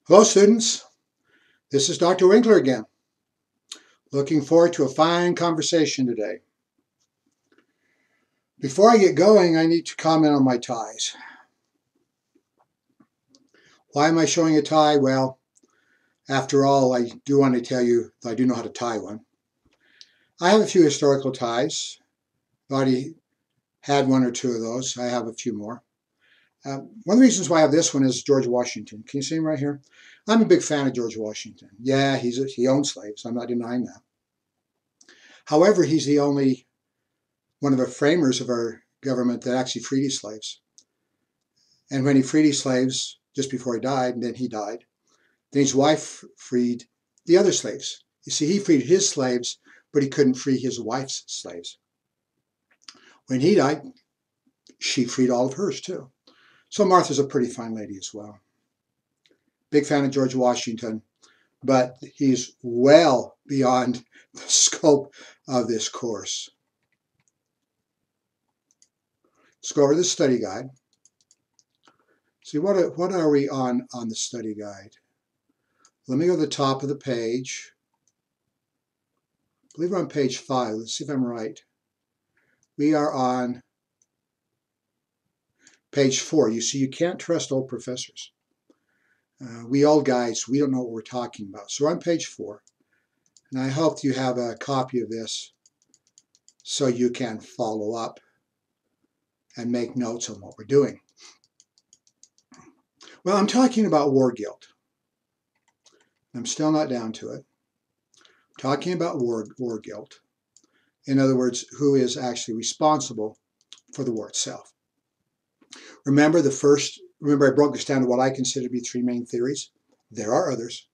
Hello students, this is Dr. Winkler again. Looking forward to a fine conversation today. Before I get going, I need to comment on my ties. Why am I showing a tie? Well, after all, I do want to tell you that I do know how to tie one. I have a few historical ties. I've already had one or two of those. I have a few more. One of the reasons why I have this one is George Washington. Can you see him right here? I'm a big fan of George Washington. Yeah, he owned slaves. I'm not denying that. However, he's the only one of the framers of our government that actually freed his slaves. And when he freed his slaves, just before he died, and then he died, then his wife freed the other slaves. You see, he freed his slaves, but he couldn't free his wife's slaves. When he died, she freed all of hers too. So Martha's a pretty fine lady as well. Big fan of George Washington, but he's well beyond the scope of this course. Let's go over the study guide. See, what are we on the study guide? Let me go to the top of the page. I believe we're on page 5. Let's see if I'm right. We are on page 4. You see, you can't trust old professors. We old guys, we don't know what we're talking about. So we're on page 4. And I hope you have a copy of this so you can follow up and make notes on what we're doing. Well, I'm talking about war guilt. I'm still not down to it. I'm talking about war guilt. In other words, who is actually responsible for the war itself. Remember I broke this down to what I consider to be 3 main theories. There are others.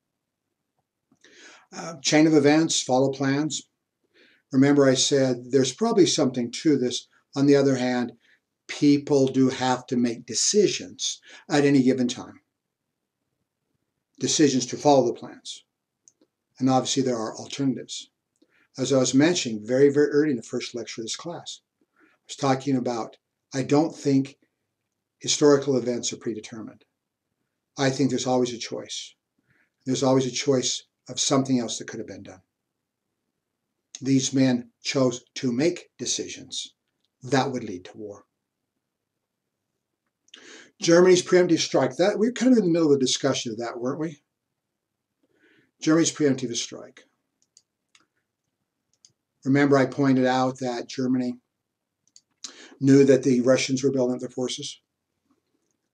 Chain of events, follow plans. Remember I said there's probably something to this. On the other hand, people do have to make decisions at any given time. Decisions to follow the plans. And obviously there are alternatives. As I was mentioning very, very early in the first lecture of this class, I was talking about I don't think historical events are predetermined. I think there's always a choice. There's always a choice of something else that could have been done. These men chose to make decisions that would lead to war. Germany's preemptive strike. That we're kind of in the middle of the discussion of that, weren't we? Germany's preemptive strike. Remember I pointed out that Germany knew that the Russians were building up their forces.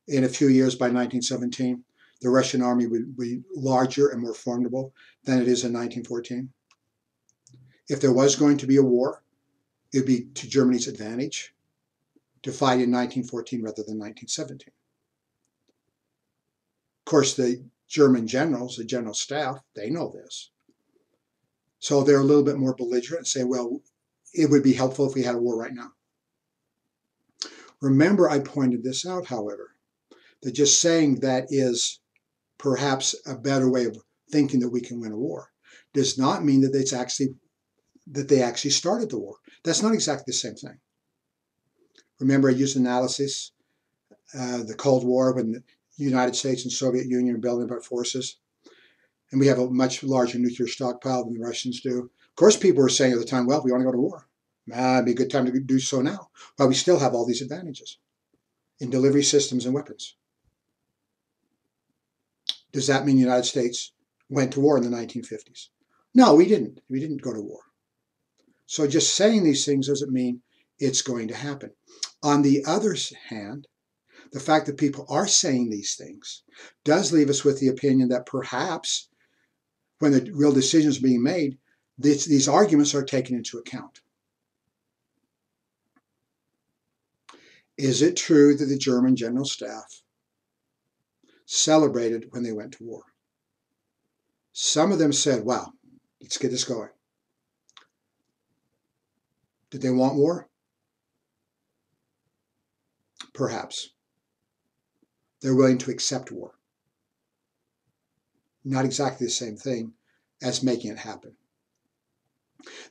In a few years, by 1917, the Russian army would be larger and more formidable than it is in 1914. If there was going to be a war, it would be to Germany's advantage to fight in 1914 rather than 1917. Of course, the German generals, the general staff, they know this. So they're a little bit more belligerent and say, well, it would be helpful if we had a war right now. Remember, I pointed this out, however, that just saying that is perhaps a better way of thinking that we can win a war does not mean that they actually started the war. That's not exactly the same thing. Remember, I used analysis, the Cold War, when the United States and Soviet Union are building up forces, and we have a much larger nuclear stockpile than the Russians do. Of course, people were saying at the time, well, we want to go to war. It'd be a good time to do so now. But we still have all these advantages in delivery systems and weapons. Does that mean the United States went to war in the 1950s? No, we didn't. We didn't go to war. So just saying these things doesn't mean it's going to happen. On the other hand, the fact that people are saying these things does leave us with the opinion that perhaps when the real decisions are being made, these arguments are taken into account. Is it true that the German general staff celebrated when they went to war? Some of them said, wow, let's get this going. Did they want war? Perhaps. They're willing to accept war. Not exactly the same thing as making it happen.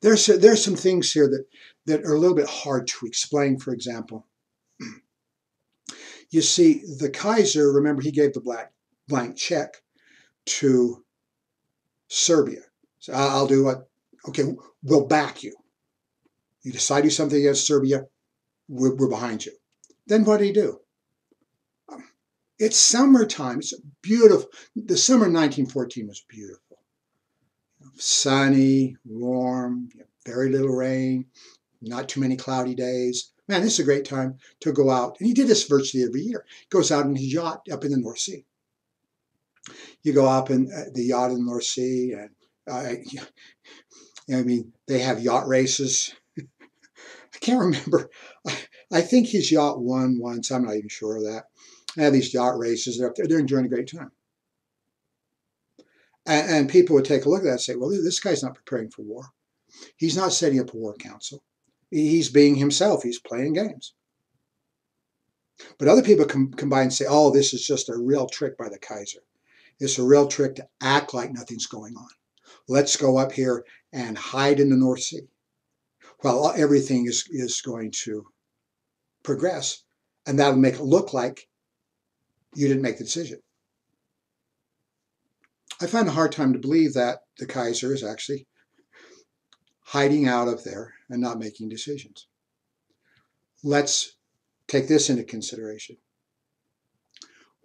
There's some things here that are a little bit hard to explain. For example, you see, the Kaiser, remember, he gave the blank check to Serbia. So I'll do what, okay, we'll back you. You decide to do something against Serbia, we're behind you. Then what do you do? It's summertime. It's beautiful. The summer of 1914 was beautiful. Sunny, warm, very little rain, not too many cloudy days. Man, this is a great time to go out. And he did this virtually every year. He goes out in his yacht up in the North Sea. You go up in the yacht in the North Sea, and I mean, they have yacht races. I can't remember. I think his yacht won once. I'm not even sure of that. They have these yacht races. They're up there. They're enjoying a great time. And people would take a look at that and say, well, this guy's not preparing for war. He's not setting up a war council. He's being himself. He's playing games. But other people combine and say, oh, this is just a real trick by the Kaiser. It's a real trick to act like nothing's going on. Let's go up here and hide in the North Sea. Well, everything is going to progress, and that'll make it look like you didn't make the decision. I find a hard time to believe that the Kaiser is actually hiding out of there and not making decisions. Let's take this into consideration.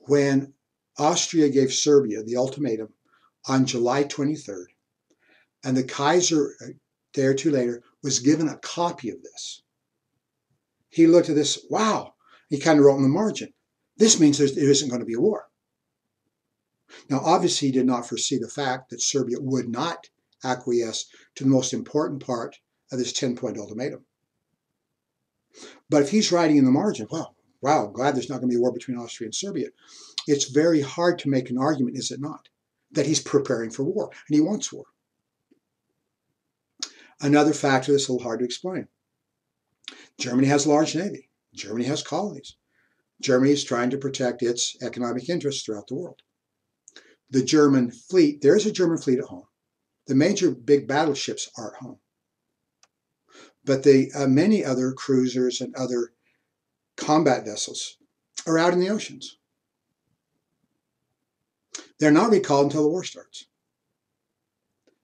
When Austria gave Serbia the ultimatum on July 23rd, and the Kaiser a day or two later was given a copy of this, he looked at this, wow, he kind of wrote in the margin, this means there isn't going to be a war. Now, obviously, he did not foresee the fact that Serbia would not acquiesce to the most important part of this 10-point ultimatum. But if he's writing in the margin, well, wow, I'm glad there's not going to be a war between Austria and Serbia. It's very hard to make an argument, is it not, that he's preparing for war and he wants war. Another factor that's a little hard to explain. Germany has a large navy. Germany has colonies. Germany is trying to protect its economic interests throughout the world. The German fleet, there is a German fleet at home. The major big battleships are at home. But the many other cruisers and other combat vessels are out in the oceans. They're not recalled until the war starts.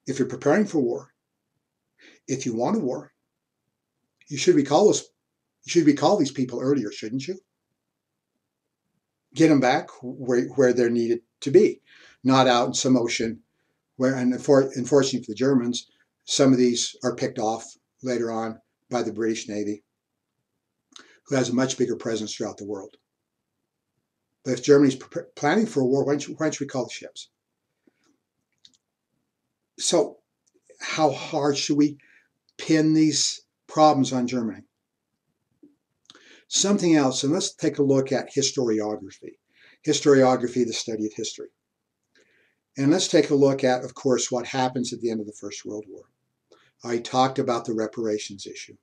If you're preparing for war, if you want a war, you should recall these people earlier, shouldn't you? Get them back where they're needed to be, not out in some ocean where, and unfortunately for the Germans, some of these are picked off later on by the British Navy, who has a much bigger presence throughout the world. But if Germany's planning for a war, why don't you recall the ships? So how hard should we pin these problems on Germany? Something else, and let's take a look at historiography. Historiography, the study of history. And let's take a look at, of course, what happens at the end of the First World War. I talked about the reparations issue,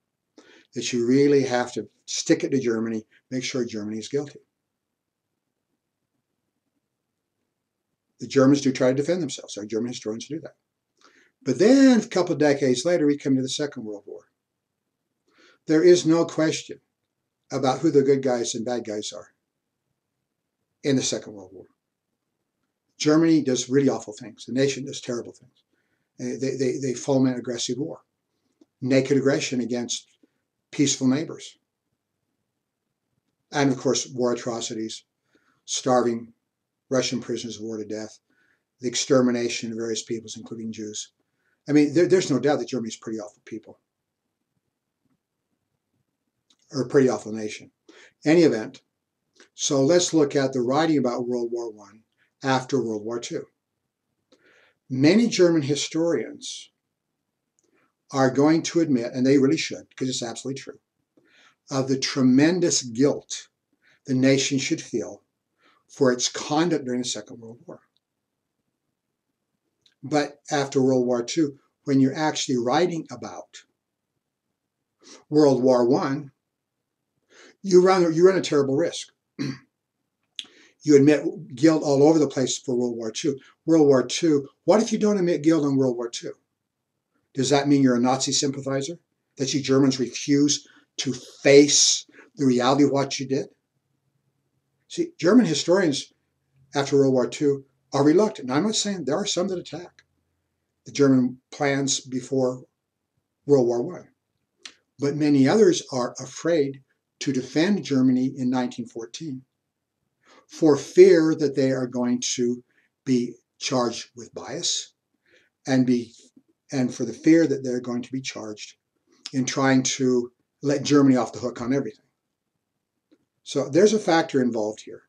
that you really have to stick it to Germany, make sure Germany is guilty. The Germans do try to defend themselves. Our German historians do that. But then a couple of decades later, we come to the Second World War. There is no question about who the good guys and bad guys are in the Second World War. Germany does really awful things. The nation does terrible things. They foment aggressive war, naked aggression against peaceful neighbors. And of course, war atrocities, starving Russian prisoners of war to death, the extermination of various peoples, including Jews. I mean, there's no doubt that Germany's a pretty awful people, or a pretty awful nation. Any event, so let's look at the writing about World War I after World War II. Many German historians are going to admit, and they really should, because it's absolutely true, of the tremendous guilt the nation should feel for its conduct during the Second World War. But after World War II, when you're actually writing about World War I, you run a terrible risk. You admit guilt all over the place for World War II. World War II, what if you don't admit guilt on World War II? Does that mean you're a Nazi sympathizer? That you Germans refuse to face the reality of what you did? See, German historians after World War II are reluctant. Now, I'm not saying there are some that attack the German plans before World War I, but many others are afraid to defend Germany in 1914 for fear that they are going to be charged with bias and for the fear that they're going to be charged in trying to let Germany off the hook on everything. So there's a factor involved here.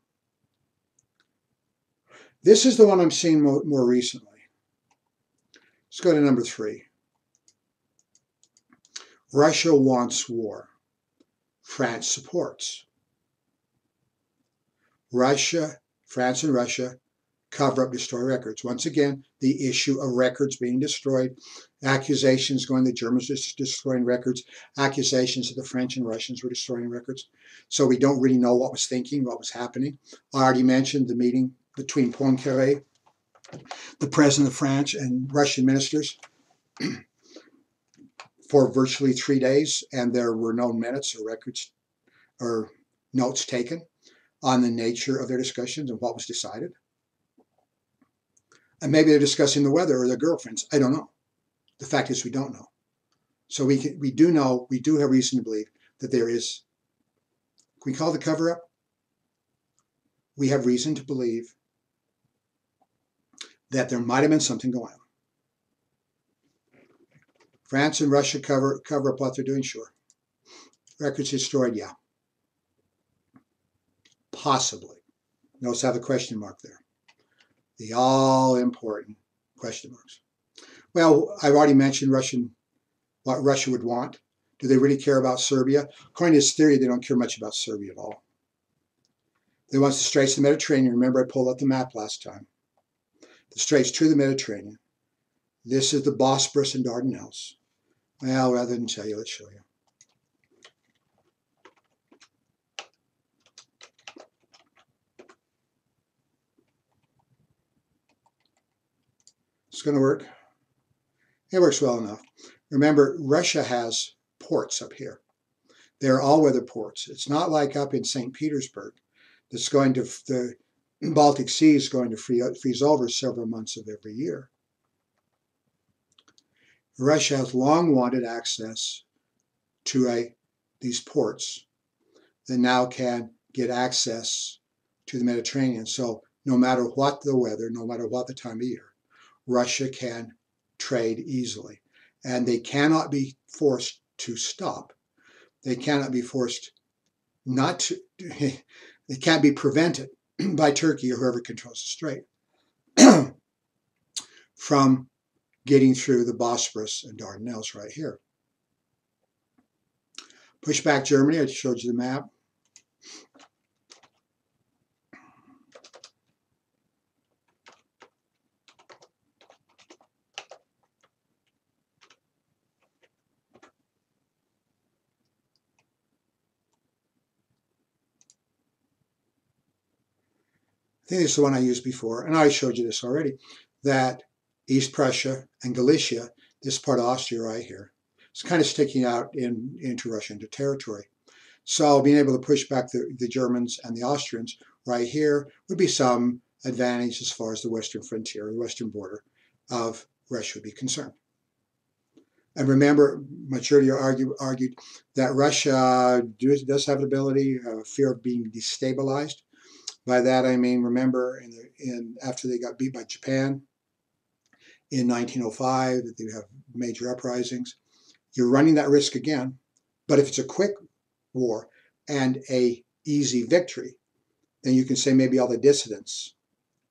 This is the one I'm seeing more recently. Let's go to number 3. Russia wants war. France supports. France and Russia cover up, destroy records. Once again, the issue of records being destroyed, accusations going the Germans were destroying records, accusations that the French and Russians were destroying records. So we don't really know what was thinking, what was happening. I already mentioned the meeting between Poincaré, the president of France, and Russian ministers for virtually 3 days, and there were no minutes or records or notes taken on the nature of their discussions and what was decided. And maybe they're discussing the weather or their girlfriends. I don't know. The fact is we don't know. So we do know, we do have reason to believe that there is, can we call it the cover-up? We have reason to believe that there might have been something going on. France and Russia cover up what they're doing, sure. Records destroyed, yeah. Possibly. Notice I have a question mark there. The all-important question marks. Well, I've already mentioned what Russia would want. Do they really care about Serbia? According to his theory, they don't care much about Serbia at all. They want the Straits of the Mediterranean. Remember, I pulled out the map last time. The Straits to the Mediterranean. This is the Bosporus and Dardanelles. Well, rather than tell you, let's show you. It's going to work. It works well enough. Remember, Russia has ports up here. They're all-weather ports. It's not like up in St. Petersburg. That's going to, the Baltic Sea is going to freeze over several months of every year. Russia has long wanted access to these ports that now can get access to the Mediterranean. So no matter what the weather, no matter what the time of year, Russia can trade easily. And they cannot be forced to stop. They cannot be forced not to, they can't be prevented by Turkey or whoever controls the strait from getting through the Bosporus and Dardanelles right here. Push back Germany, I showed you the map. I think this is the one I used before, and I showed you this already, that East Prussia and Galicia, this part of Austria right here, it's kind of sticking out into Russia, into territory. So being able to push back the Germans and the Austrians right here would be some advantage as far as the western frontier, the western border of Russia would be concerned. And remember, Maturity argued that Russia does have an ability, fear of being destabilized. By that I mean, remember, after they got beat by Japan in 1905, that they would have major uprisings. You're running that risk again, but if it's a quick war and a easy victory, then you can say maybe all the dissidents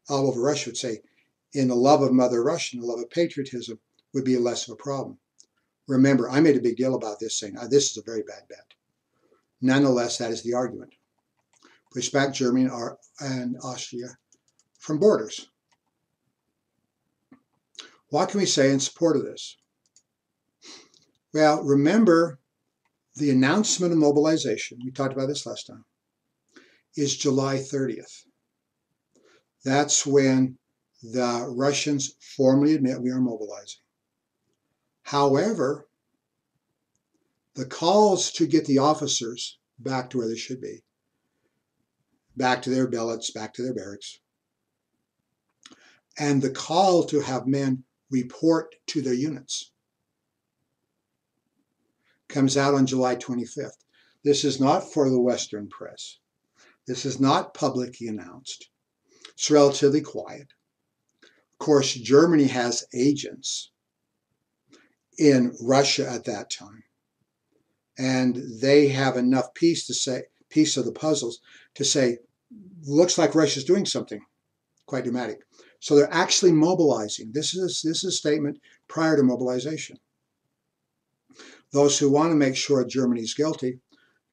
all over Russia would say, in the love of Mother Russia, in the love of patriotism, would be less of a problem. Remember, I made a big deal about this, saying this is a very bad bet. Nonetheless, that is the argument. Push back Germany and Austria from borders. What can we say in support of this? Well, remember the announcement of mobilization, we talked about this last time, is July 30th. That's when the Russians formally admit we are mobilizing. However, the calls to get the officers back to where they should be, back to their billets, back to their barracks, and the call to have men report to their units comes out on July 25th. This is not for the Western press. This is not publicly announced. It's relatively quiet. Of course, Germany has agents in Russia at that time, and they have enough piece of the puzzles to say, looks like Russia's doing something quite dramatic. So they're actually mobilizing. This is a statement prior to mobilization. Those who want to make sure Germany's guilty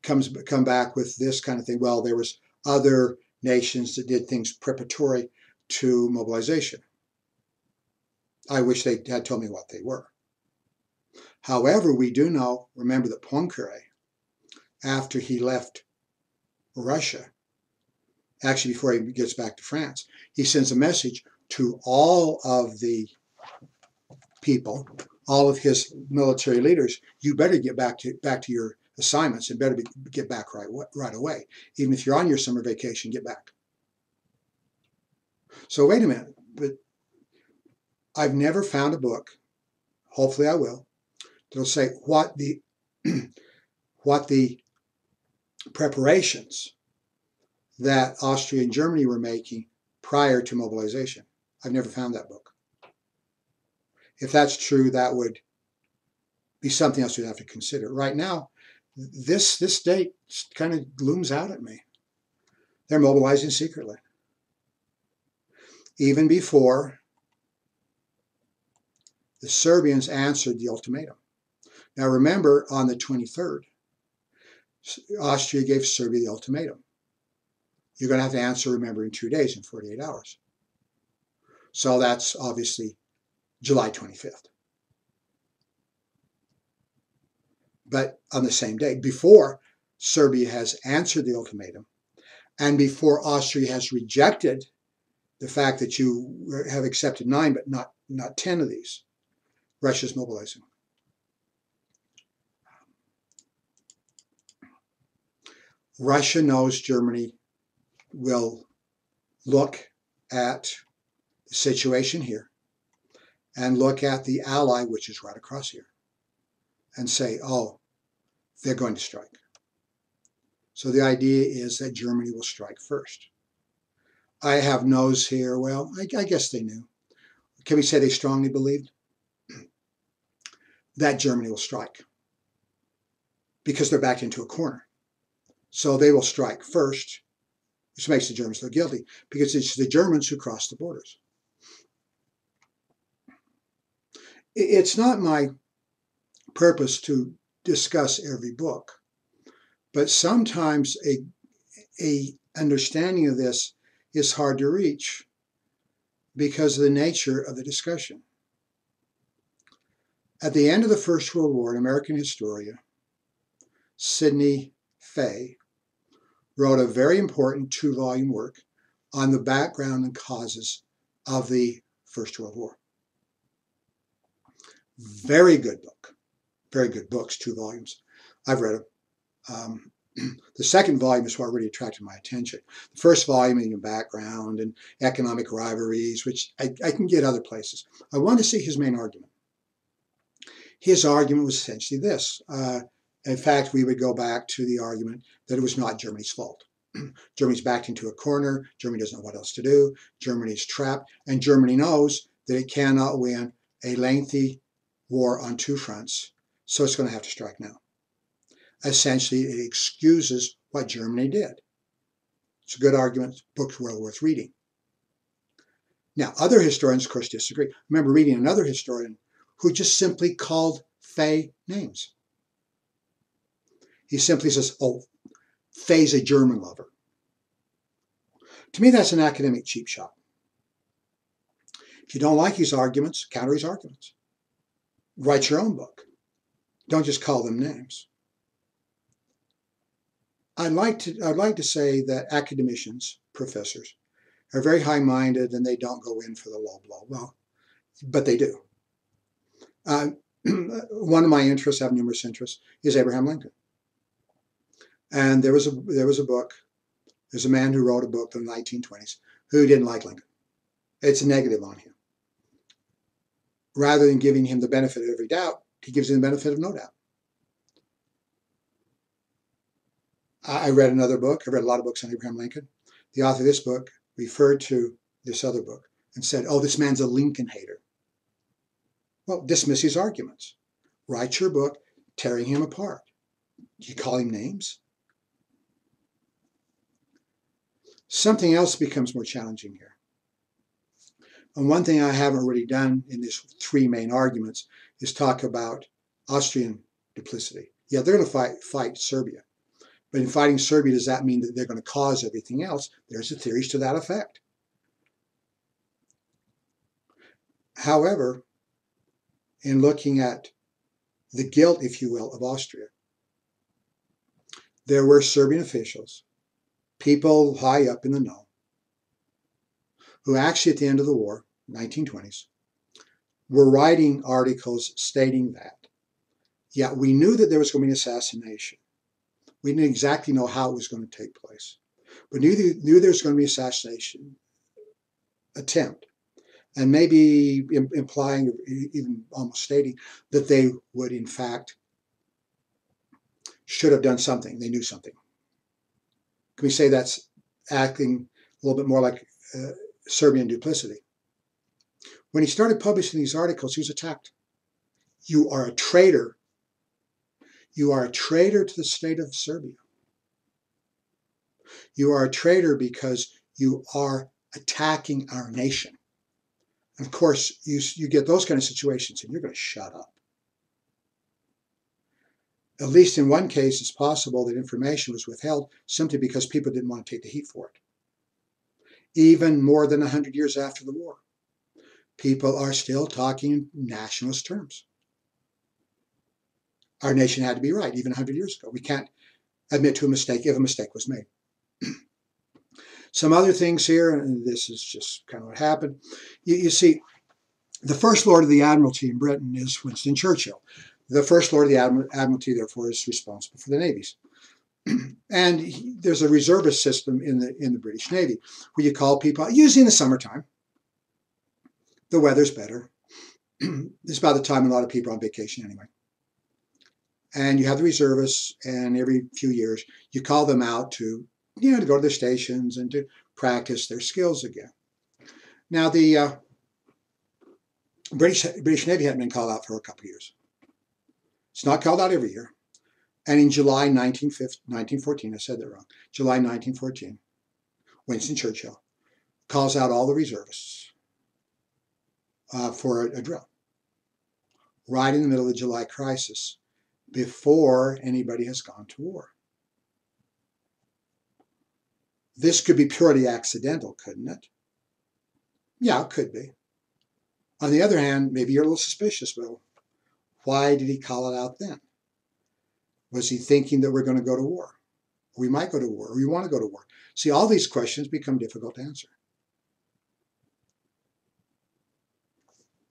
come back with this kind of thing. Well, there was other nations that did things preparatory to mobilization. I wish they had told me what they were. However, we do know, remember that Poincaré, after he left Russia, actually before he gets back to France, he sends a message to all of the people, all of his military leaders, you better get back to your assignments and better get back right away. Even if you're on your summer vacation, get back. So wait a minute, but I've never found a book, hopefully I will, that'll say what the preparations that Austria and Germany were making prior to mobilization. I've never found that book. If that's true, that would be something else we'd have to consider. Right now, this date kind of looms out at me. They're mobilizing secretly. Even before the Serbians answered the ultimatum. Now remember, on the 23rd, Austria gave Serbia the ultimatum. You're going to have to answer, remember, in 2 days, in 48 hours. So that's obviously July 25th. But on the same day, before Serbia has answered the ultimatum, and before Austria has rejected the fact that you have accepted 9, but not 10 of these, Russia's mobilizing. Russia knows Germany will look at the situation here and look at the ally, which is right across here, and say, oh, they're going to strike. So the idea is that Germany will strike first. I have no's here. Well, I guess they knew. Can we say they strongly believed that Germany will strike? Because they're backed into a corner. So they will strike first, which makes the Germans look guilty, because it's the Germans who cross the borders. It's not my purpose to discuss every book, but sometimes a understanding of this is hard to reach because of the nature of the discussion. At the end of the First World War, an American historian, Sidney Fay, wrote a very important 2-volume work on the background and causes of the First World War. Very good book. Very good books, 2 volumes. I've read them. The second volume is what really attracted my attention. The first volume, in background and economic rivalries, which I can get other places. I want to see his main argument. His argument was essentially this. In fact, we would go back to the argument that it was not Germany's fault. Germany's backed into a corner. Germany doesn't know what else to do. Germany's trapped. And Germany knows that it cannot win a lengthy war on 2 fronts. So it's going to have to strike now. Essentially, it excuses what Germany did. It's a good argument. Book's well worth reading. Now, other historians, of course, disagree. I remember reading another historian who just simply called Fay names. He simply says, oh, Fay's a German lover. To me, that's an academic cheap shot. If you don't like his arguments, counter his arguments. Write your own book. Don't just call them names. I'd like to say that academicians, professors, are very high-minded and they don't go in for the low blow. Well, but they do. One of my interests, I have numerous interests, is Abraham Lincoln. And there was a book. There's a man who wrote a book in the 1920s who didn't like Lincoln. It's a negative on him. Rather than giving him the benefit of every doubt, he gives him the benefit of no doubt. I read another book. I read a lot of books on Abraham Lincoln. The author of this book referred to this other book and said, oh, this man's a Lincoln hater. Well, dismiss his arguments. Write your book tearing him apart. Do you call him names? Something else becomes more challenging here. And one thing I haven't already done in these three main arguments is talk about Austrian duplicity. Yeah, they're going to fight Serbia. But in fighting Serbia, does that mean that they're going to cause everything else? There's the theories to that effect. However, in looking at the guilt, if you will, of Austria, there were Serbian officials, people high up in the know, who actually at the end of the war, 1920s, were writing articles stating that, yeah, we knew that there was going to be an assassination. We didn't exactly know how it was going to take place, but knew there was going to be an assassination attempt, and maybe implying, even almost stating, that they would in fact should have done something. They knew something. Can we say that's acting a little bit more like Serbian duplicity? When he started publishing these articles, he was attacked. You are a traitor. You are a traitor to the state of Serbia. You are a traitor because you are attacking our nation. And of course, you get those kind of situations and you're going to shut up. At least in one case, it's possible that information was withheld simply because people didn't want to take the heat for it. Even more than 100 years after the war, people are still talking in nationalist terms. Our nation had to be right, even 100 years ago. We can't admit to a mistake if a mistake was made. Some other things here, and this is just kind of what happened. You see, the First Lord of the Admiralty in Britain is Winston Churchill. The First Lord of the Admiralty, therefore, is responsible for the navies. And there's a reservist system in the British Navy where you call people out, usually in the summertime. The weather's better. It's about the time a lot of people are on vacation anyway. And you have the reservists, and every few years you call them out to go to their stations and to practice their skills again. Now, the British Navy hadn't been called out for a couple of years. It's not called out every year. And in July 1914, I said that wrong, July 1914, Winston Churchill calls out all the reservists for a drill, right in the middle of the July crisis, before anybody has gone to war. This could be purely accidental, couldn't it? Yeah, it could be. On the other hand, maybe you're a little suspicious. Well, why did he call it out then? Was he thinking that we're going to go to war? We might go to war, or we want to go to war. See, all these questions become difficult to answer.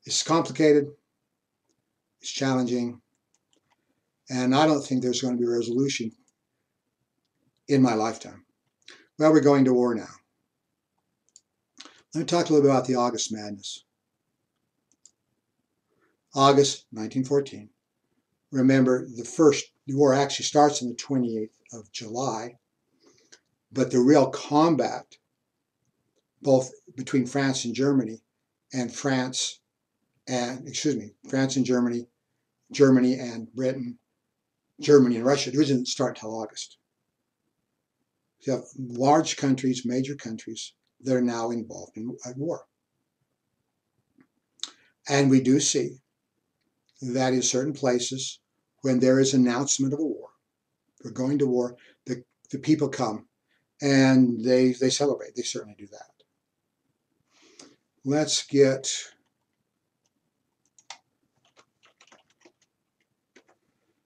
It's complicated. It's challenging. And I don't think there's going to be a resolution in my lifetime. Well, we're going to war now. Let me talk a little bit about the August Madness. August 1914. Remember, the war actually starts on the 28th of July, but the real combat, both between France and Germany, and France and Germany, Germany and Britain, Germany and Russia, it didn't start until August. You have large countries, major countries, that are now involved in war. And we do see that in certain places, when there is announcement of a war, we're going to war, the people come and they celebrate. They certainly do that. Let's get...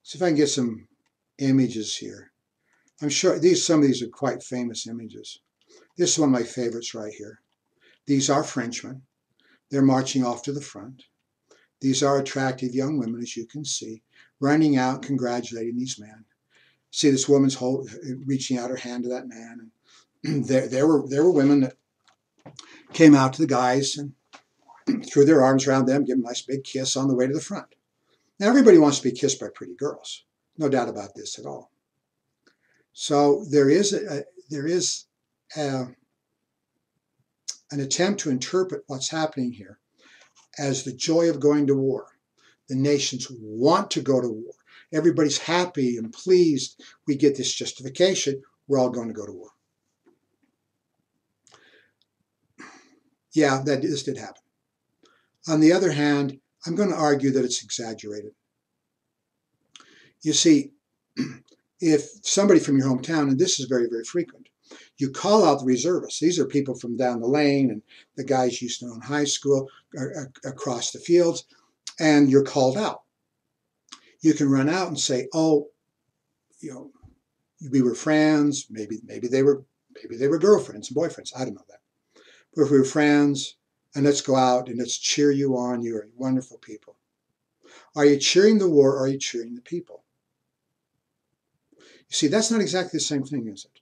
see if I can get some images here. I'm sure some of these are quite famous images. This is one of my favorites right here. These are Frenchmen. They're marching off to the front. These are attractive young women, as you can see, running out, congratulating these men. See this woman's reaching out her hand to that man. And there were women that, came out to the guys and threw their arms around them, gave them a nice big kiss on the way to the front. Now, everybody wants to be kissed by pretty girls. No doubt about this at all. So there is an attempt to interpret what's happening here as the joy of going to war. The nations want to go to war. Everybody's happy and pleased. We get this justification. We're all going to go to war. Yeah, this did happen. On the other hand, I'm going to argue that it's exaggerated. You see, if somebody from your hometown, and this is very, very frequent, you call out the reservists. These are people from down the lane and the guys you used to know in high school, across the fields, and you're called out. You can run out and say, oh, we were friends. Maybe they were girlfriends and boyfriends. I don't know that. But if we were friends, and let's go out and let's cheer you on. You're wonderful people. Are you cheering the war or are you cheering the people? You see, that's not exactly the same thing, is it?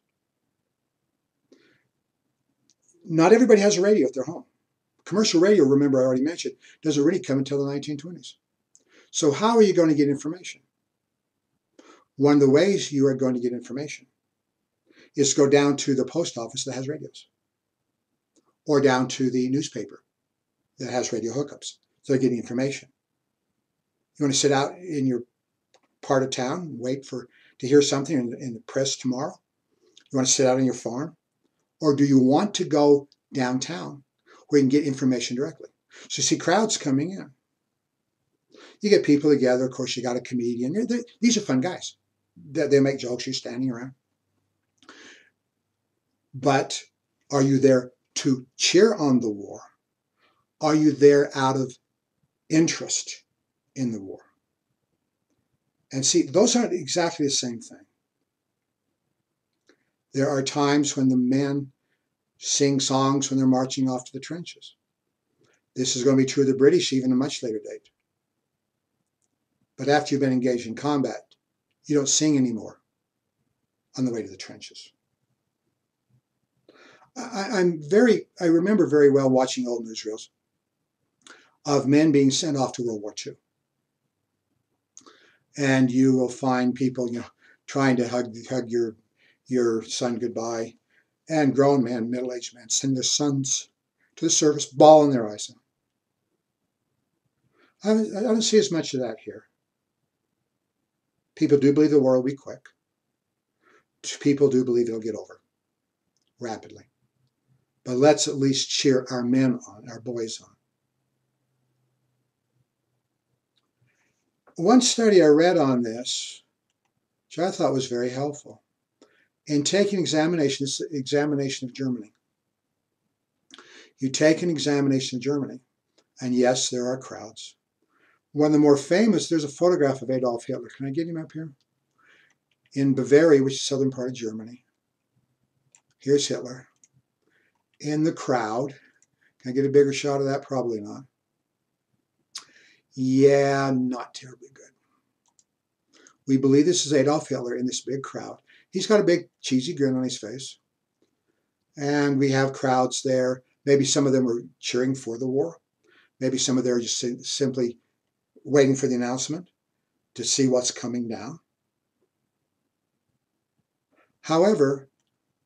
Not everybody has a radio at their home. Commercial radio, remember I already mentioned, doesn't really come until the 1920s. So how are you going to get information? One of the ways you are going to get information is to go down to the post office that has radios, or down to the newspaper that has radio hookups. So they're getting information. You want to sit out in your part of town and wait to hear something in the press tomorrow? You want to sit out on your farm? Or do you want to go downtown where you can get information directly? So you see crowds coming in. You get people together. Of course, you got a comedian. These are fun guys. They make jokes. You're standing around. But are you there to cheer on the war? Are you there out of interest in the war? And see, those aren't exactly the same thing. There are times when the men sing songs when they're marching off to the trenches. This is going to be true of the British even at a much later date. But after you've been engaged in combat, you don't sing anymore on the way to the trenches. I remember very well watching old newsreels of men being sent off to World War II. And you will find people, trying to hug your son goodbye, and grown men, middle-aged men, send their sons to the service, ball in their eyes. I don't see as much of that here. People do believe the war will be quick. People do believe it'll get over rapidly. But let's at least cheer our men on, our boys on. One study I read on this, which I thought was very helpful, in taking examination, this is examination of Germany. You take an examination of Germany, and yes, there are crowds. One of the more famous, there's a photograph of Adolf Hitler. Can I get him up here? In Bavaria, which is the southern part of Germany. Here's Hitler. In the crowd. Can I get a bigger shot of that? Probably not. Yeah, not terribly good. We believe this is Adolf Hitler in this big crowd. He's got a big cheesy grin on his face. And we have crowds there. Maybe some of them are cheering for the war. Maybe some of them are just simply waiting for the announcement to see what's coming down. However,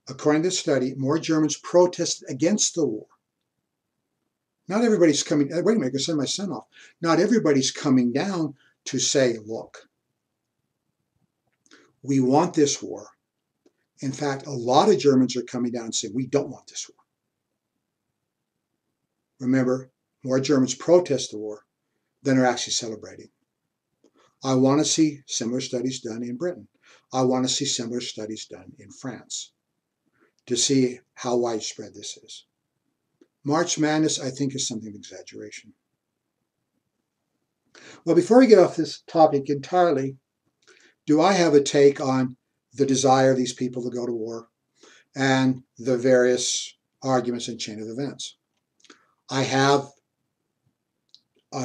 according to the study, more Germans protested against the war. Not everybody's coming, wait a minute, I can send my son off. Not everybody's coming down to say, look, we want this war. In fact, a lot of Germans are coming down and saying, we don't want this war. Remember, more Germans protest the war than are actually celebrating. I want to see similar studies done in Britain. I want to see similar studies done in France to see how widespread this is. March Madness, I think, is something of exaggeration. Well, before we get off this topic entirely, do I have a take on the desire of these people to go to war and the various arguments and chain of events? I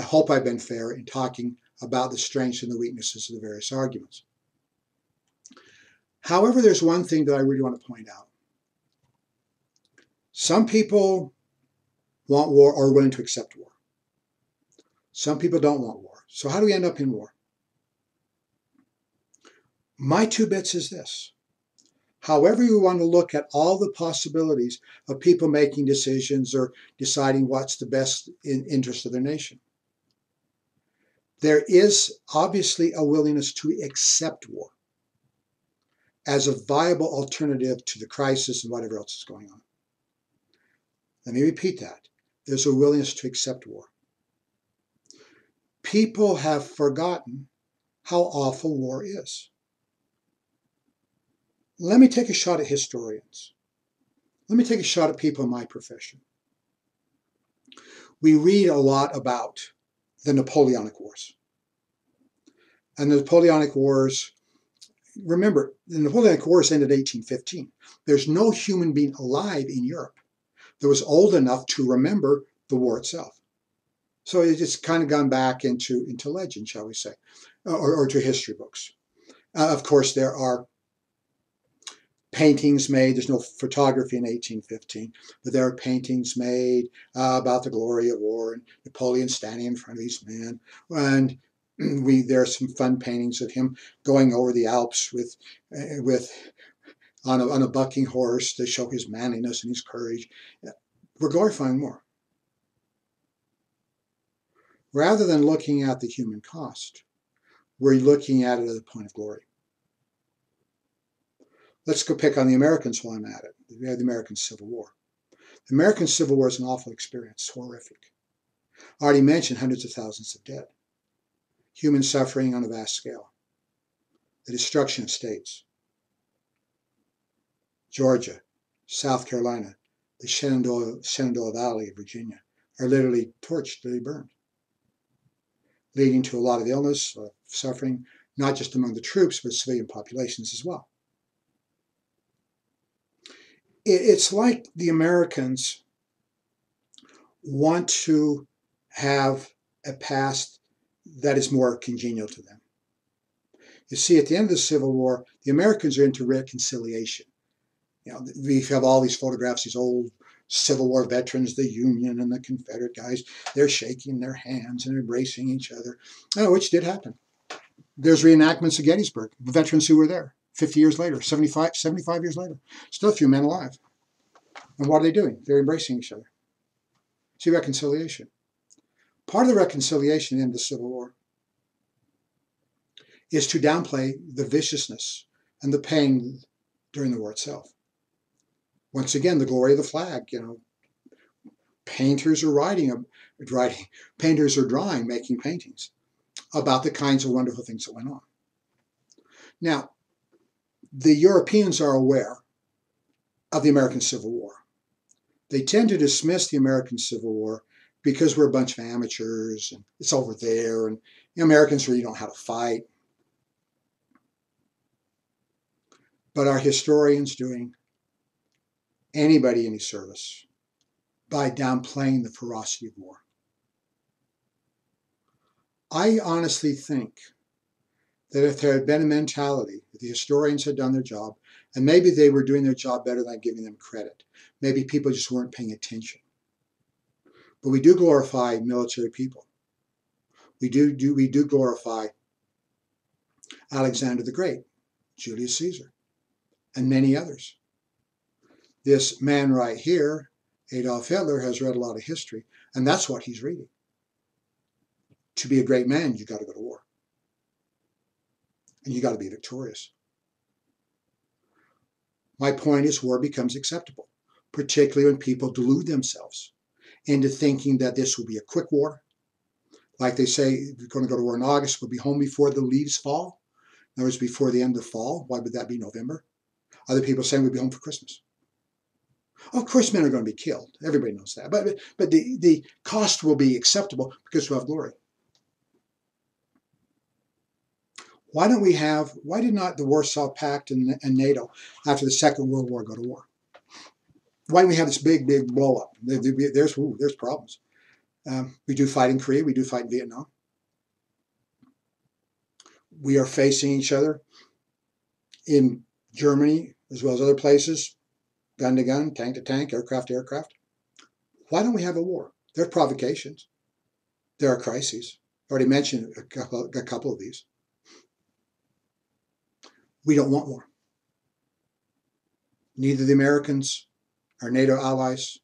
hope I've been fair in talking about the strengths and the weaknesses of the various arguments. However, there's one thing that I really want to point out. Some people want war or are willing to accept war. Some people don't want war. So how do we end up in war? My 2 bits is this. However you want to look at all the possibilities of people making decisions or deciding what's the best interest of their nation, there is obviously a willingness to accept war as a viable alternative to the crisis and whatever else is going on. Let me repeat that. There's a willingness to accept war. People have forgotten how awful war is. Let me take a shot at historians. Let me take a shot at people in my profession. We read a lot about the Napoleonic Wars. And the Napoleonic Wars, remember, the Napoleonic Wars ended in 1815. There's no human being alive in Europe that was old enough to remember the war itself. So it's kind of gone back into legend, shall we say, or to history books. Of course, there are paintings made. There's no photography in 1815, but there are paintings made about the glory of war and Napoleon standing in front of these men. And there are some fun paintings of him going over the Alps on a bucking horse to show his manliness and his courage. We're glorifying war. Rather than looking at the human cost, we're looking at it at the point of glory. Let's go pick on the Americans while I'm at it. We have the American Civil War. The American Civil War is an awful experience, horrific. I already mentioned hundreds of thousands of dead, human suffering on a vast scale, the destruction of states. Georgia, South Carolina, the Shenandoah Valley of Virginia are literally torched, literally burned, leading to a lot of illness, suffering, not just among the troops, but civilian populations as well. It's like the Americans want to have a past that is more congenial to them. You see, at the end of the Civil War, the Americans are into reconciliation. You know, we have all these photographs, these old Civil War veterans, the Union and the Confederate guys, they're shaking their hands and embracing each other, which did happen. There's reenactments of Gettysburg, the veterans who were there 50 years later, 75 years later. Still a few men alive. And what are they doing? They're embracing each other. See, reconciliation. Part of the reconciliation in the Civil War is to downplay the viciousness and the pain during the war itself. Once again, the glory of the flag, painters are painters are drawing, making paintings about the kinds of wonderful things that went on. Now, the Europeans are aware of the American Civil War. They tend to dismiss the American Civil War because we're a bunch of amateurs and it's over there and Americans really don't know how to fight. But are historians doing anybody any service by downplaying the ferocity of war? I honestly think that if there had been a mentality, if the historians had done their job, and maybe they were doing their job better than giving them credit, maybe people just weren't paying attention. But we do glorify military people. We do glorify Alexander the Great, Julius Caesar, and many others. This man right here, Adolf Hitler, has read a lot of history, and that's what he's reading. To be a great man, you got to go to war. And you got to be victorious. My point is, war becomes acceptable, particularly when people delude themselves into thinking that this will be a quick war. Like they say, we're going to go to war in August, we'll be home before the leaves fall. In other words, before the end of fall. Why would that be November? Other people saying we'll be home for Christmas. Of course, men are going to be killed. Everybody knows that. But the cost will be acceptable because we'll have glory. Why did not the Warsaw Pact and NATO after the Second World War go to war? Why do we have this big blow up? There's problems. We do fight in Korea. We do fight in Vietnam. We are facing each other in Germany as well as other places, gun to gun, tank to tank, aircraft to aircraft. Why don't we have a war? There are provocations. There are crises. I already mentioned a couple of these. We don't want war. Neither the Americans, our NATO allies,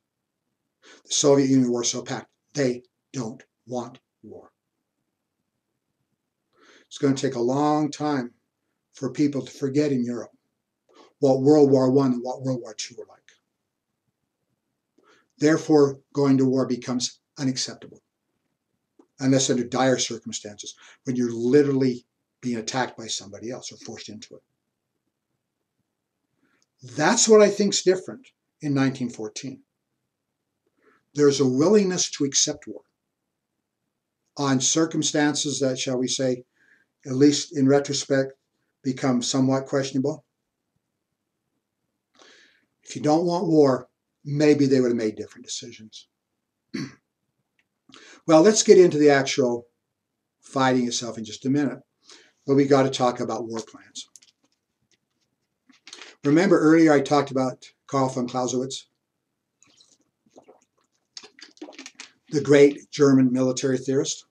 the Soviet Union, the Warsaw Pact, they don't want war. It's going to take a long time for people to forget in Europe what World War I and what World War II were like. Therefore, going to war becomes unacceptable, unless under dire circumstances, when you're literally being attacked by somebody else or forced into it. That's what I think is different in 1914. There's a willingness to accept war on circumstances that, shall we say, at least in retrospect, become somewhat questionable. If you don't want war, maybe they would have made different decisions. Well, let's get into the actual fighting itself in just a minute, but we got to talk about war plans. Remember earlier I talked about Karl von Clausewitz, the great German military theorist?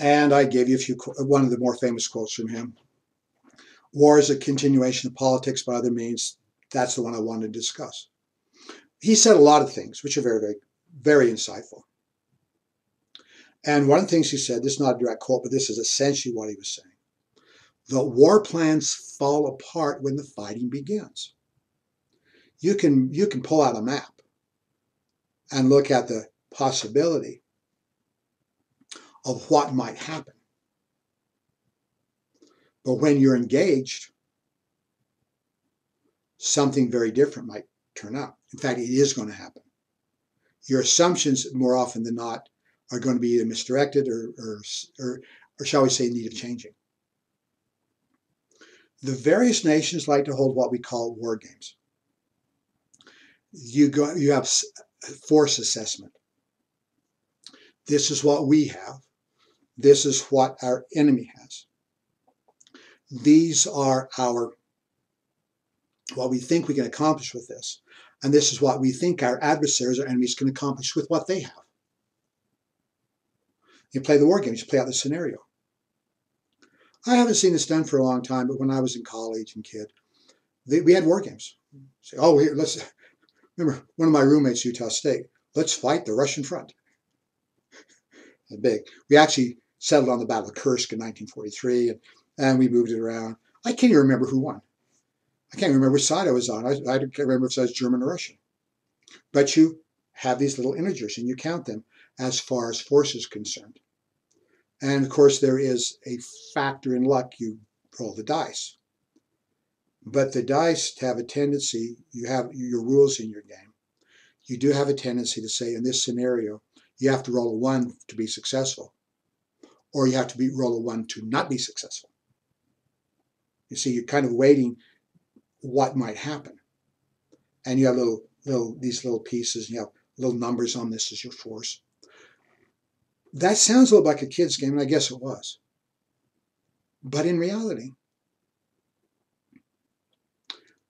And I gave you one of the more famous quotes from him. War is a continuation of politics by other means. That's the one I wanted to discuss. He said a lot of things which are very, very, very insightful. And one of the things he said, this is not a direct quote, but this is essentially what he was saying. The war plans fall apart when the fighting begins. You can pull out a map and look at the possibility of what might happen. But when you're engaged, something very different might turn up. In fact, it is going to happen. Your assumptions, more often than not, are going to be either misdirected or shall we say, in need of changing. The various nations like to hold what we call war games. You have force assessment. This is what we have. This is what our enemy has. These are what we think we can accomplish with this. And this is what we think our adversaries or enemies can accomplish with what they have. You play the war games, you play out the scenario. I haven't seen this done for a long time, but when I was in college and kid, we had war games. Say, oh, here, let's remember one of my roommates, Utah State. Let's fight the Russian front. Big. We actually settled on the Battle of Kursk in 1943, and we moved it around. I can't even remember who won. I can't remember which side I was on. I can't remember if it was German or Russian. But you have these little integers, and you count them as far as force is concerned. And of course, there is a factor in luck. You roll the dice. But the dice have a tendency, you have your rules in your game. You do have a tendency to say, in this scenario, you have to roll a 1 to be successful, or you have to roll a 1 to not be successful. You see, you're kind of weighting what might happen. And you have these little pieces, and you have little numbers on this as your force. That sounds a little like a kid's game, and I guess it was. But in reality,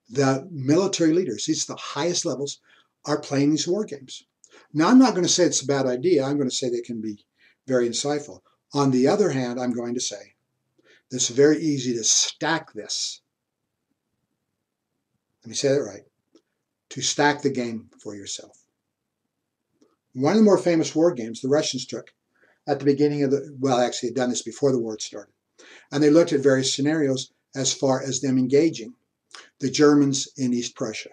the military leaders, these are the highest levels, are playing these war games. Now, I'm not going to say it's a bad idea. I'm going to say they can be very insightful. On the other hand, I'm going to say that it's very easy to stack this. Let me say that right. To stack the game for yourself. One of the more famous war games the Russians took at the beginning of actually had done this before the war had started. And they looked at various scenarios as far as them engaging the Germans in East Prussia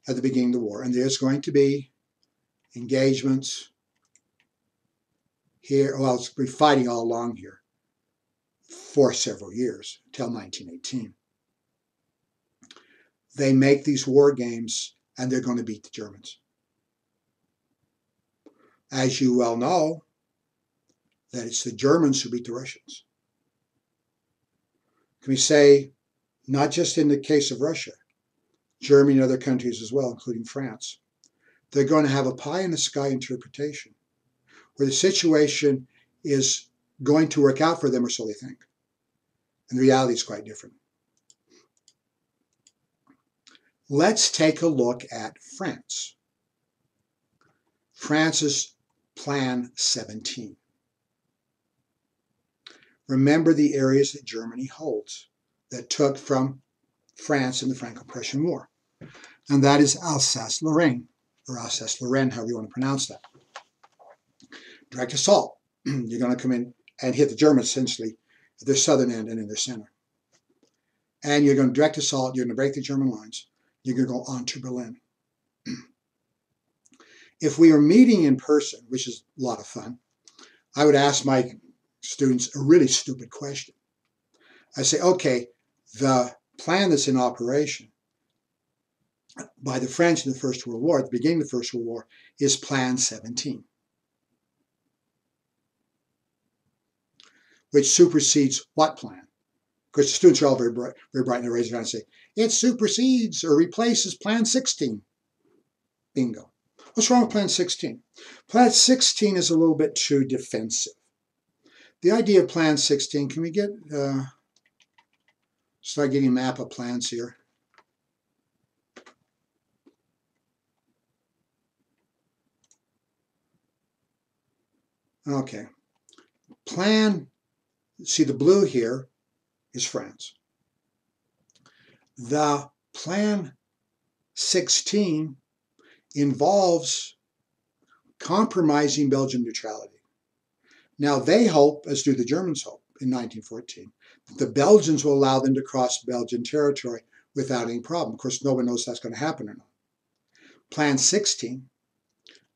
at the beginning of the war. And there's going to be engagements here. Well, it's been fighting all along here for several years, until 1918. They make these war games, and they're going to beat the Germans. As you well know, that it's the Germans who beat the Russians. Can we say, not just in the case of Russia, Germany and other countries as well, including France, they're going to have a pie-in-the-sky interpretation, where the situation is going to work out for them, or so they think. And the reality is quite different. Let's take a look at France. France's Plan 17. Remember the areas that Germany holds that took from France in the Franco-Prussian War. And that is Alsace-Lorraine, or Alsace-Lorraine, however you want to pronounce that. Direct assault. You're going to come in and hit the Germans essentially at their southern end and in their center. And you're going to direct assault, you're going to break the German lines, you're going to go on to Berlin. If we were meeting in person, which is a lot of fun, I would ask my students a really stupid question. I say, okay, the plan that's in operation by the French in the First World War, at the beginning of the First World War, is Plan 17, which supersedes what plan? Of course, the students are all very bright and they raise their hand and say, it supersedes or replaces Plan 16. Bingo. What's wrong with Plan 16? Plan 16 is a little bit too defensive. The idea of Plan 16, can we get, start getting a map of plans here? Okay. Plan, see the blue here is France. The Plan 16 involves compromising Belgian neutrality. Now they hope, as do the Germans hope in 1914, that the Belgians will allow them to cross Belgian territory without any problem. Of course, no one knows that's going to happen or not. Plan 16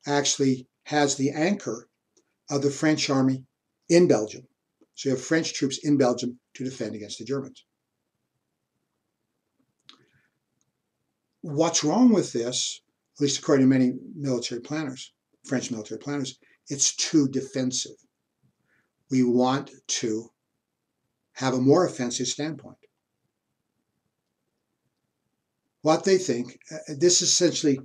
actually has the anchor of the French army in Belgium. So you have French troops in Belgium to defend against the Germans. What's wrong with this, at least according to many military planners, French military planners, it's too defensive. We want to have a more offensive standpoint. What they think, this is essentially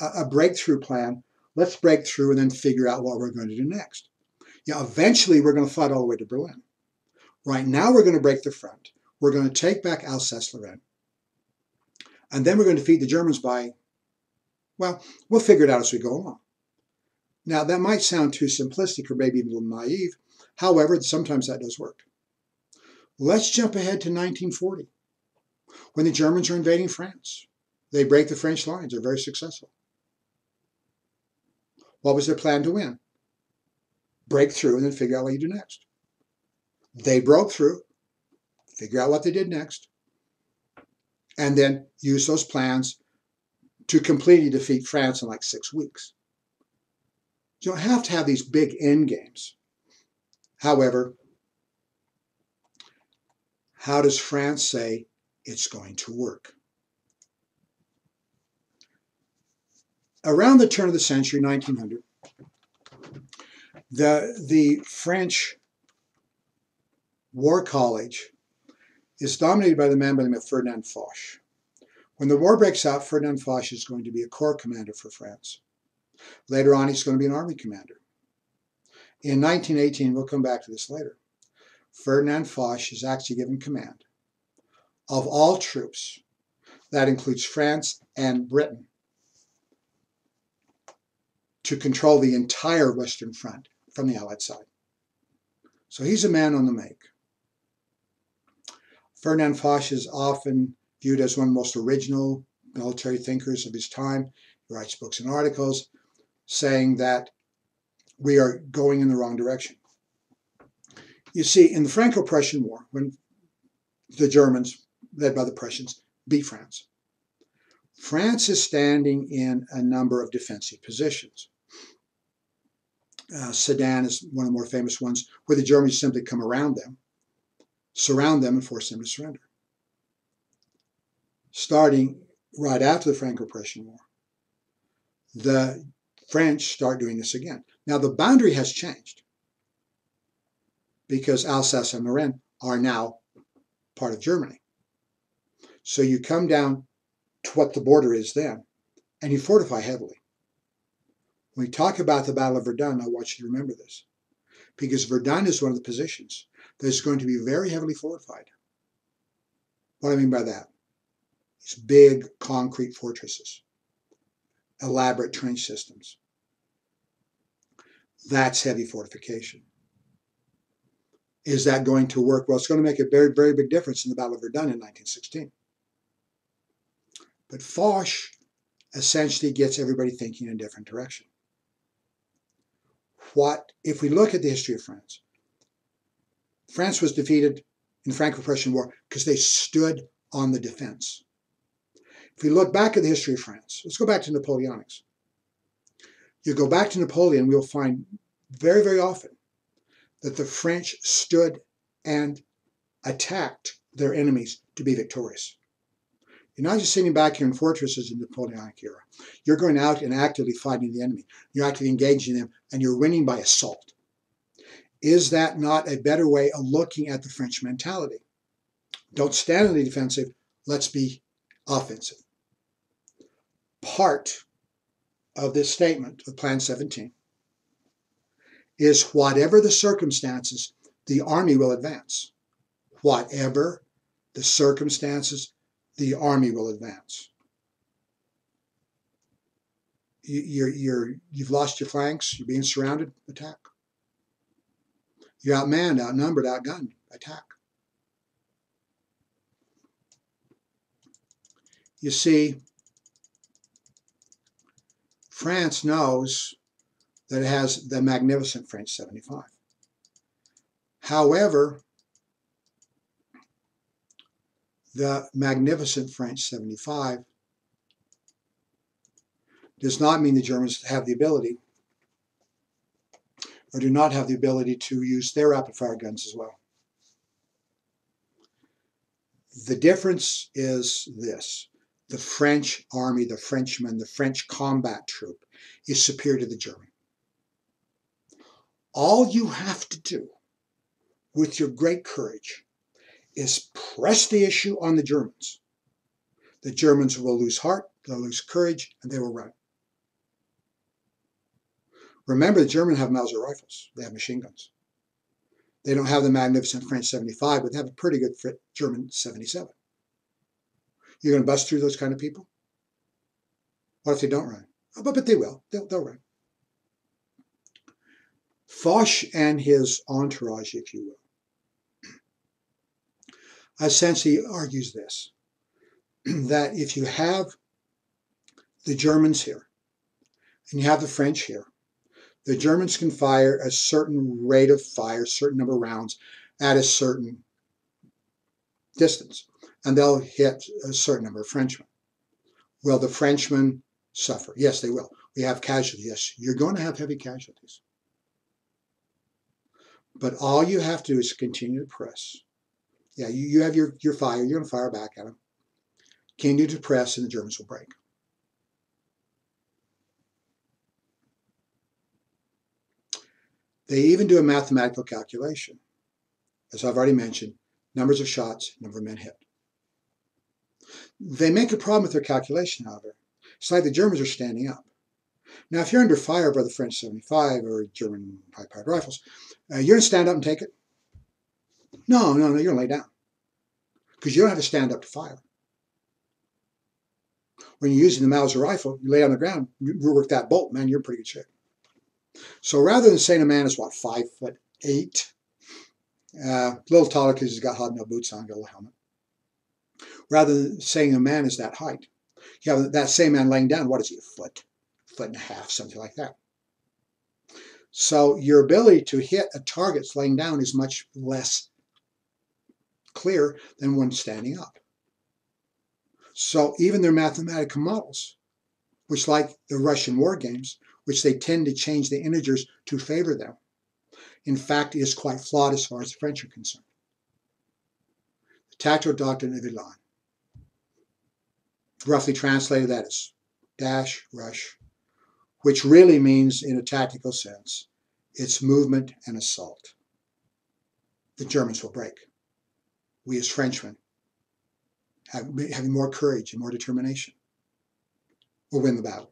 a breakthrough plan. Let's break through and then figure out what we're going to do next. Yeah, eventually we're going to fight all the way to Berlin. Right now we're going to break the front. We're going to take back Alsace-Lorraine. And then we're going to defeat the Germans by, well, we'll figure it out as we go along. Now that might sound too simplistic or maybe even a little naive. However, sometimes that does work. Let's jump ahead to 1940, when the Germans are invading France. They break the French lines. They're very successful. What was their plan to win? Break through and then figure out what you do next. They broke through, figure out what they did next, and then use those plans to completely defeat France in like 6 weeks. You don't have to have these big end games. However, how does France say it's going to work? Around the turn of the century, 1900, the French War College is dominated by the man by the name of Ferdinand Foch. When the war breaks out, Ferdinand Foch is going to be a corps commander for France. Later on, he's going to be an army commander. In 1918, we'll come back to this later, Ferdinand Foch is actually given command of all troops. That includes France and Britain, to control the entire Western Front from the Allied side. So he's a man on the make. Ferdinand Foch is often viewed as one of the most original military thinkers of his time. He writes books and articles saying that we are going in the wrong direction. You see, in the Franco-Prussian War, when the Germans, led by the Prussians, beat France, France is standing in a number of defensive positions. Sedan is one of the more famous ones, where the Germans simply come around them, surround them, and force them to surrender. Starting right after the Franco-Prussian War, the French start doing this again. Now the boundary has changed because Alsace and Lorraine are now part of Germany. So you come down to what the border is then, and you fortify heavily. When we talk about the Battle of Verdun, I want you to remember this, because Verdun is one of the positions that is going to be very heavily fortified. What do I mean by that? It's big concrete fortresses, elaborate trench systems. That's heavy fortification. Is that going to work? Well, it's going to make a very, very big difference in the Battle of Verdun in 1916. But Foch essentially gets everybody thinking in a different direction. If we look at the history of France, France was defeated in the Franco-Prussian War because they stood on the defense. If we look back at the history of France, let's go back to Napoleonics. You go back to Napoleon, we'll find very, very often that the French stood and attacked their enemies to be victorious. You're not just sitting back here in fortresses in the Napoleonic era. You're going out and actively fighting the enemy. You're actively engaging them, and you're winning by assault. Is that not a better way of looking at the French mentality? Don't stand on the defensive. Let's be offensive. Part of this statement of Plan 17 is whatever the circumstances, the army will advance. Whatever the circumstances, the army will advance. You've lost your flanks. You're being surrounded. Attack. You're outmanned, outnumbered, outgunned. Attack. You see, France knows that it has the magnificent French 75. However, the magnificent French 75 does not mean the Germans have the ability or do not have the ability to use their rapid-fire guns as well. The difference is this. The French army, the Frenchmen, the French combat troop is superior to the German. All you have to do with your great courage is press the issue on the Germans. The Germans will lose heart, they'll lose courage, and they will run. Remember, the Germans have Mauser rifles. They have machine guns. They don't have the magnificent French 75, but they have a pretty good German 77. You're going to bust through those kind of people? What if they don't run? Oh, but they will. They'll run. Foch and his entourage, if you will, essentially argues this, that if you have the Germans here and you have the French here, the Germans can fire a certain rate of fire, a certain number of rounds at a certain distance, and they'll hit a certain number of Frenchmen. Will the Frenchmen suffer? Yes, they will. We have casualties. Yes, you're going to have heavy casualties. But all you have to do is continue to press. Yeah, you have your fire. You're going to fire back at them. Continue to press, and the Germans will break. They even do a mathematical calculation. As I've already mentioned, numbers of shots, number of men hit. They make a problem with their calculation, however. It's like the Germans are standing up. Now, if you're under fire by the French 75 or German high-powered rifles, you're going to stand up and take it? No, you're going to lay down. Because you don't have to stand up to fire. When you're using the Mauser rifle, you lay on the ground, you work that bolt, man, you're in pretty good shape. So rather than saying a man is, 5'8", a little taller because he's got hobnail boots on, got a little helmet. Rather than saying a man is that height, you have that same man laying down, what is he, a foot and a half, something like that. So your ability to hit a target laying down is much less clear than when standing up. So even their mathematical models, which like the Russian war games, which they tend to change the integers to favor them, in fact is quite flawed as far as the French are concerned. The tactical doctrine of Elan, roughly translated, that is dash, rush, which really means, in a tactical sense, it's movement and assault. The Germans will break. We as Frenchmen, having more courage and more determination, will win the battle.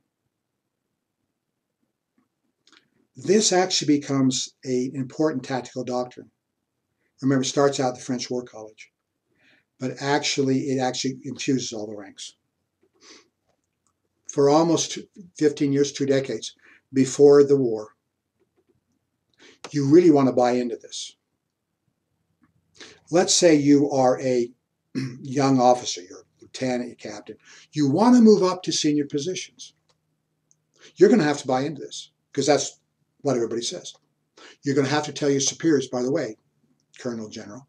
This actually becomes an important tactical doctrine. Remember, it starts out at the French War College, but it actually infuses all the ranks. For almost 15 years, 2 decades before the war, you really want to buy into this. Let's say you are a young officer, you're a lieutenant, you're a captain. You want to move up to senior positions. You're going to have to buy into this because that's what everybody says. You're going to have to tell your superiors, by the way, Colonel, General,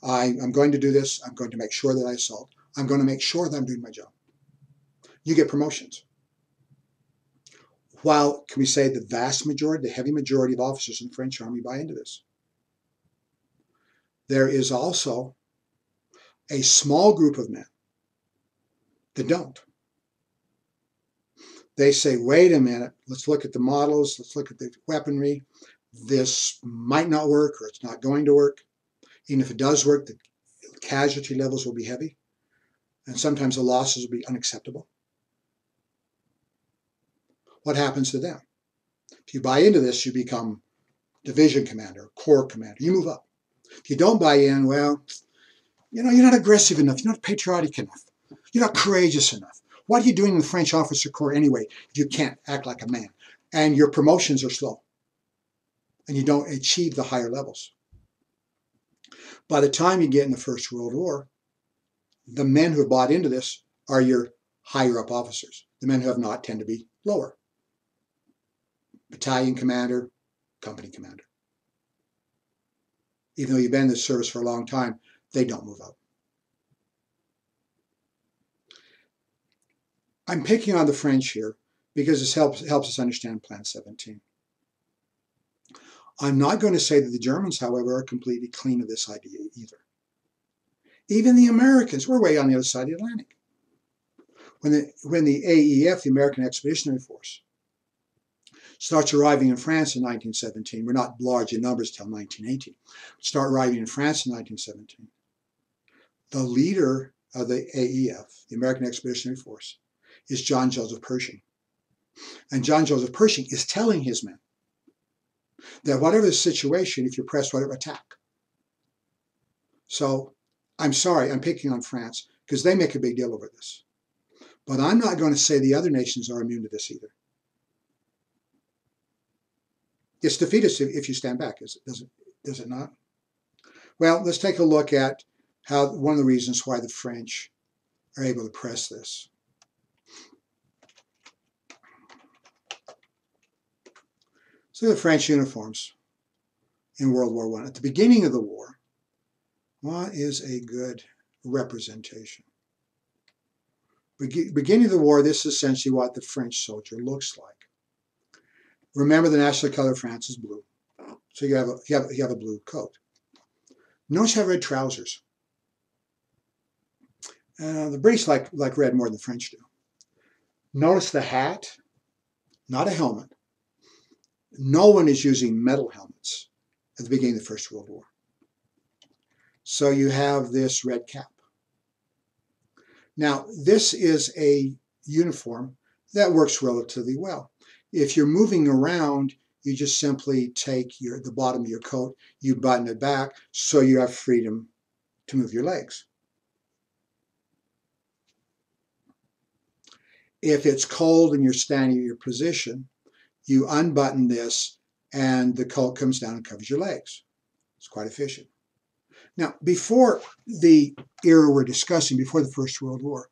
I'm going to do this. I'm going to make sure that I assault. I'm going to make sure that I'm doing my job. You get promotions. While, can we say, the vast majority, the heavy majority of officers in the French Army buy into this. There is also a small group of men that don't. They say, wait a minute, let's look at the models, let's look at the weaponry. This might not work, or it's not going to work. Even if it does work, the casualty levels will be heavy, and sometimes the losses will be unacceptable. What happens to them? If you buy into this, you become division commander, corps commander. You move up. If you don't buy in, well, you're not aggressive enough. You're not patriotic enough. You're not courageous enough. What are you doing in the French officer corps anyway if you can't act like a man? And your promotions are slow. And you don't achieve the higher levels. By the time you get in the First World War, the men who have bought into this are your higher up officers. The men who have not tend to be lower. Battalion commander, company commander. Even though you've been in the service for a long time, they don't move up. I'm picking on the French here because this helps us understand Plan 17. I'm not going to say that the Germans, however, are completely clean of this idea either. Even the Americans, we're way on the other side of the Atlantic. When the AEF, the American Expeditionary Force, starts arriving in France in 1917, we're not large in numbers till 1918, start arriving in France in 1917, the leader of the AEF, the American Expeditionary Force, is John Joseph Pershing. And John Joseph Pershing is telling his men that whatever the situation, if you're pressed, whatever, attack. So I'm sorry, I'm picking on France because they make a big deal over this. But I'm not going to say the other nations are immune to this either. It's defeatist if you stand back, does it not? Well, let's take a look at how one of the reasons why the French are able to press this. So the French uniforms in World War I. At the beginning of the war, what is a good representation? Beginning of the war, this is essentially what the French soldier looks like. Remember, the national color of France is blue. So you have a blue coat. Notice you have red trousers. The British like red more than the French do. Notice the hat, not a helmet. No one is using metal helmets at the beginning of the First World War. So you have this red cap. Now, this is a uniform that works relatively well. If you're moving around, you just simply take the bottom of your coat, you button it back so you have freedom to move your legs. If it's cold and you're standing in your position, you unbutton this and the coat comes down and covers your legs. It's quite efficient. Now, before the era we're discussing, before the First World War,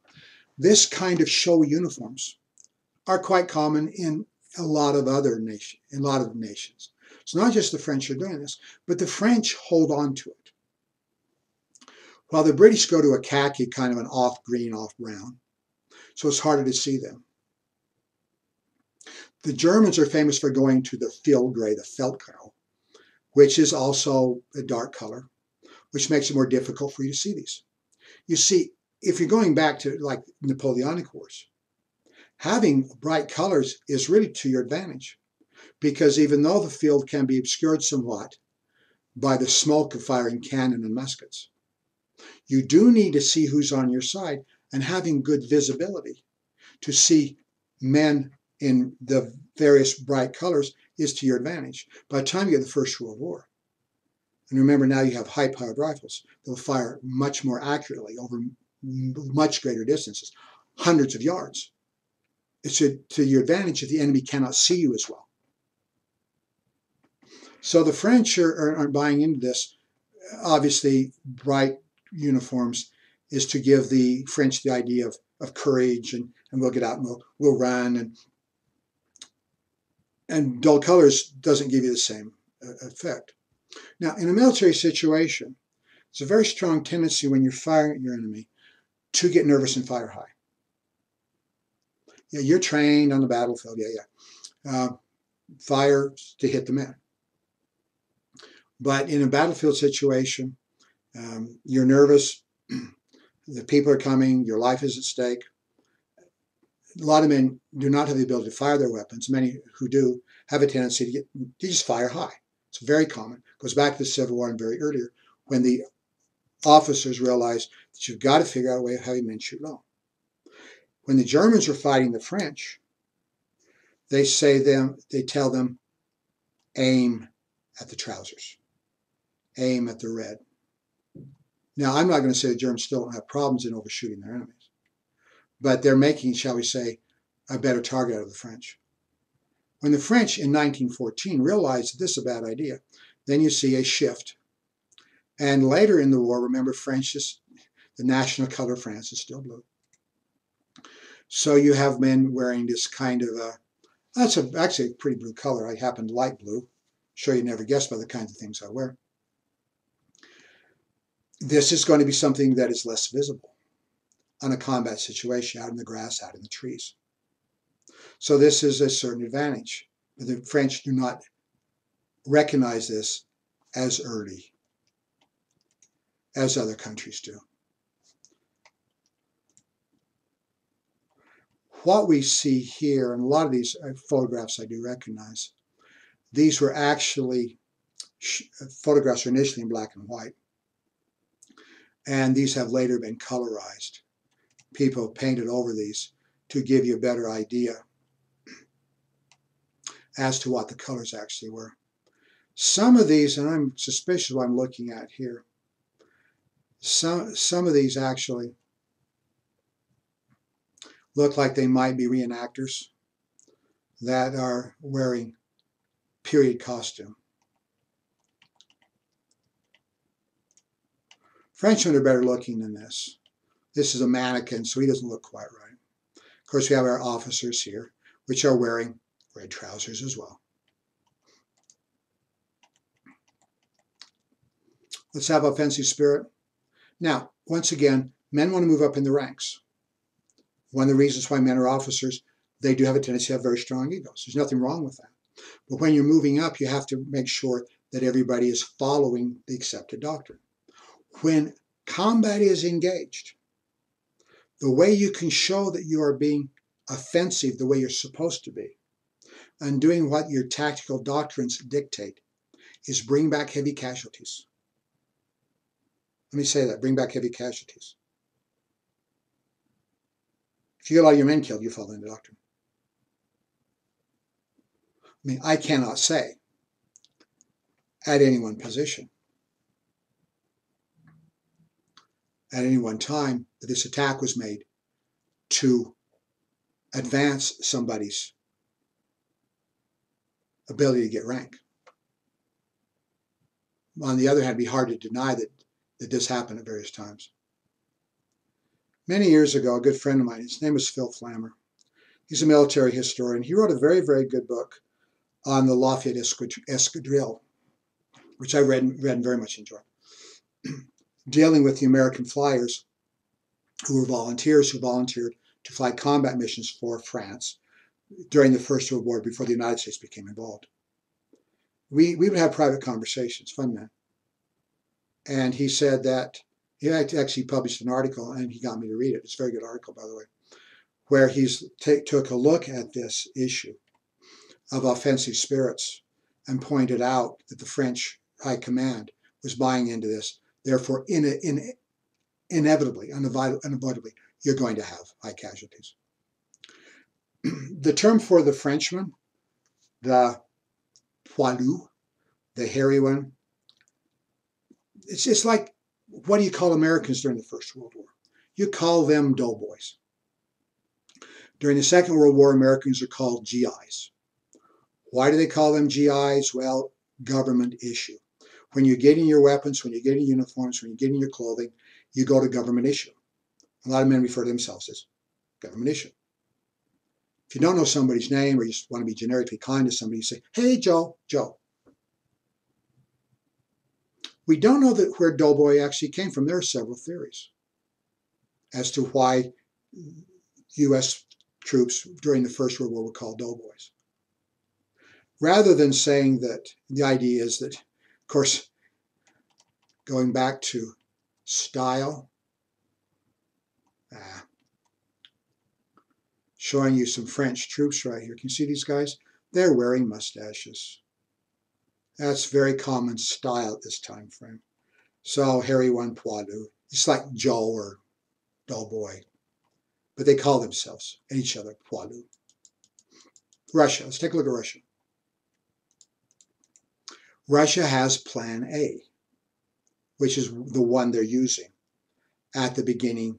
this kind of show uniforms are quite common in a lot of nations. It's not just the French are doing this, but the French hold on to it. While the British go to a khaki, kind of an off green, off brown, so it's harder to see them. The Germans are famous for going to the field gray, the Feldgrau, which is also a dark color, which makes it more difficult for you to see these. You see, if you're going back to like Napoleonic Wars, having bright colors is really to your advantage, because even though the field can be obscured somewhat by the smoke of firing cannon and muskets, you do need to see who's on your side, and having good visibility to see men in the various bright colors is to your advantage. By the time you get the First World War, and remember now you have high-powered rifles that will fire much more accurately over much greater distances, hundreds of yards. It's to your advantage if the enemy cannot see you as well. So the French aren't buying into this. Obviously, bright uniforms is to give the French the idea of courage, and we'll get out and we'll run, and dull colors doesn't give you the same effect. Now, in a military situation, it's a very strong tendency when you're firing at your enemy to get nervous and fire high. Yeah, you're trained on the battlefield. Yeah. Fire to hit the man. But in a battlefield situation, you're nervous. The people are coming. Your life is at stake. A lot of men do not have the ability to fire their weapons. Many who do have a tendency to just fire high. It's very common. It goes back to the Civil War and very earlier, when the officers realized that you've got to figure out a way of having men shoot low. When the Germans were fighting the French, they tell them, aim at the trousers, aim at the red. Now, I'm not going to say the Germans still don't have problems in overshooting their enemies, but they're making, shall we say, a better target out of the French. When the French in 1914 realized that this is a bad idea, then you see a shift. And later in the war, remember, the national color of France is still blue. So you have men wearing this kind of that's actually a pretty blue color. I happen to like blue. Sure, you never guess by the kinds of things I wear. This is going to be something that is less visible on a combat situation, out in the grass, out in the trees. So this is a certain advantage. The French do not recognize this as early as other countries do. What we see here, and a lot of these photographs I do recognize, these were actually photographs are initially in black and white, and these have later been colorized. People painted over these to give you a better idea as to what the colors actually were. Some of these, and I'm suspicious of what I'm looking at here, some of these actually look like they might be reenactors that are wearing period costume. Frenchmen are better looking than this. This is a mannequin, so he doesn't look quite right. Of course, we have our officers here, which are wearing red trousers as well. Let's have offensive spirit. Now, once again, men want to move up in the ranks. One of the reasons why men are officers, they do have a tendency to have very strong egos. There's nothing wrong with that. But when you're moving up, you have to make sure that everybody is following the accepted doctrine. When combat is engaged, the way you can show that you are being offensive the way you're supposed to be and doing what your tactical doctrines dictate is bring back heavy casualties. Let me say that, bring back heavy casualties. If you get all your men killed, you follow the doctrine. I mean, I cannot say at any one position, at any one time, that this attack was made to advance somebody's ability to get rank. On the other hand, it'd be hard to deny that this happened at various times. Many years ago, a good friend of mine, his name is Phil Flammer. He's a military historian. He wrote a very, very good book on the Lafayette Escadrille, which I read and very much enjoyed, dealing with the American flyers who were volunteers who volunteered to fly combat missions for France during the First World War before the United States became involved. We would have private conversations, fun man. And he said that he actually published an article, and he got me to read it. It's a very good article, by the way, where he's took a look at this issue of offensive spirits and pointed out that the French High Command was buying into this. Therefore, inevitably, unavoidably, you're going to have high casualties. The term for the Frenchman, the poilu, the hairy one, it's just like, what do you call Americans during the First World War? You call them doughboys. During the Second World War, Americans are called GIs. Why do they call them GIs? Well, government issue. When you're getting your weapons, when you're getting uniforms, when you're getting your clothing, you go to government issue. A lot of men refer to themselves as government issue. If you don't know somebody's name or you just want to be generically kind to somebody, you say, hey, Joe, Joe. We don't know that where doughboy actually came from. There are several theories as to why U.S. troops during the First World War were called doughboys. Rather than saying that the idea is that, of course, going back to style, showing you some French troops right here. Can you see these guys? They're wearing mustaches. That's very common style at this time frame. So Harry won Poilu. It's like Joe or Doughboy. But they call themselves and each other Poilu. Russia. Let's take a look at Russia. Russia has Plan A, which is the one they're using at the beginning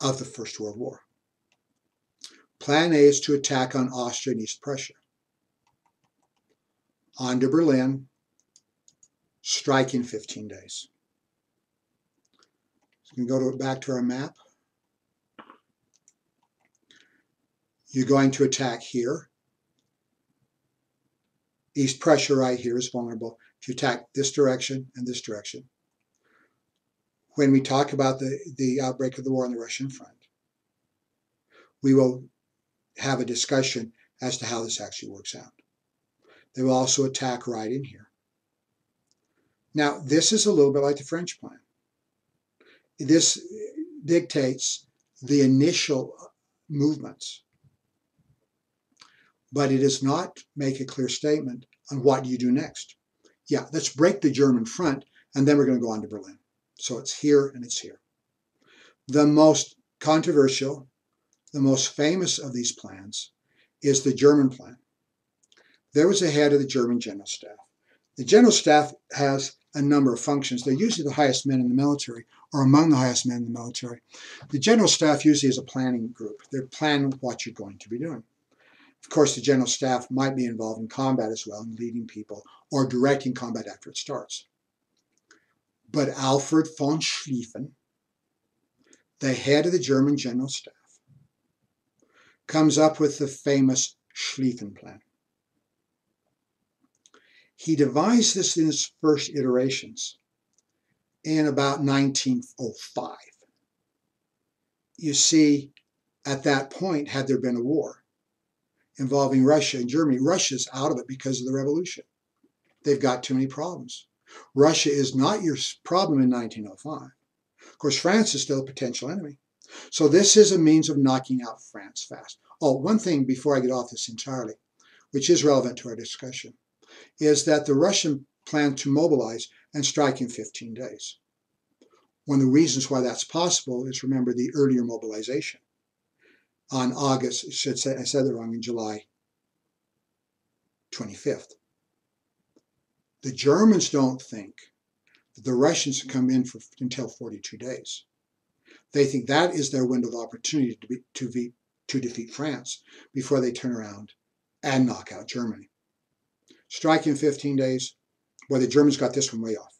of the First World War. Plan A is to attack on Austria and East Prussia. On to Berlin, strike in 15 days. So we can go back to our map. You're going to attack here. East Prussia right here is vulnerable. If you attack this direction and this direction. When we talk about the outbreak of the war on the Russian front, we will have a discussion as to how this actually works out. They will also attack right in here. Now, this is a little bit like the French plan. This dictates the initial movements, but it does not make a clear statement on what you do next. Yeah, let's break the German front, and then we're going to go on to Berlin. So it's here and it's here. The most controversial, the most famous of these plans is the German plan. There was a head of the German General Staff. The General Staff has a number of functions. They're usually the highest men in the military, or among the highest men in the military. The General Staff usually is a planning group. They plan what you're going to be doing. Of course, the General Staff might be involved in combat as well, in leading people, or directing combat after it starts. But Alfred von Schlieffen, the head of the German General Staff, comes up with the famous Schlieffen Plan. He devised this in his first iterations in about 1905. You see, at that point, had there been a war involving Russia and Germany, Russia's out of it because of the revolution. They've got too many problems. Russia is not your problem in 1905. Of course, France is still a potential enemy. So this is a means of knocking out France fast. Oh, one thing before I get off this entirely, which is relevant to our discussion, is that the Russian plan to mobilize and strike in 15 days. One of the reasons why that's possible is, remember, the earlier mobilization on August, I said that wrong, in July 25th. The Germans don't think that the Russians come in until 42 days. They think that is their window of opportunity to defeat France before they turn around and knock out Germany. Strike in 15 days. Boy, the Germans got this one way off.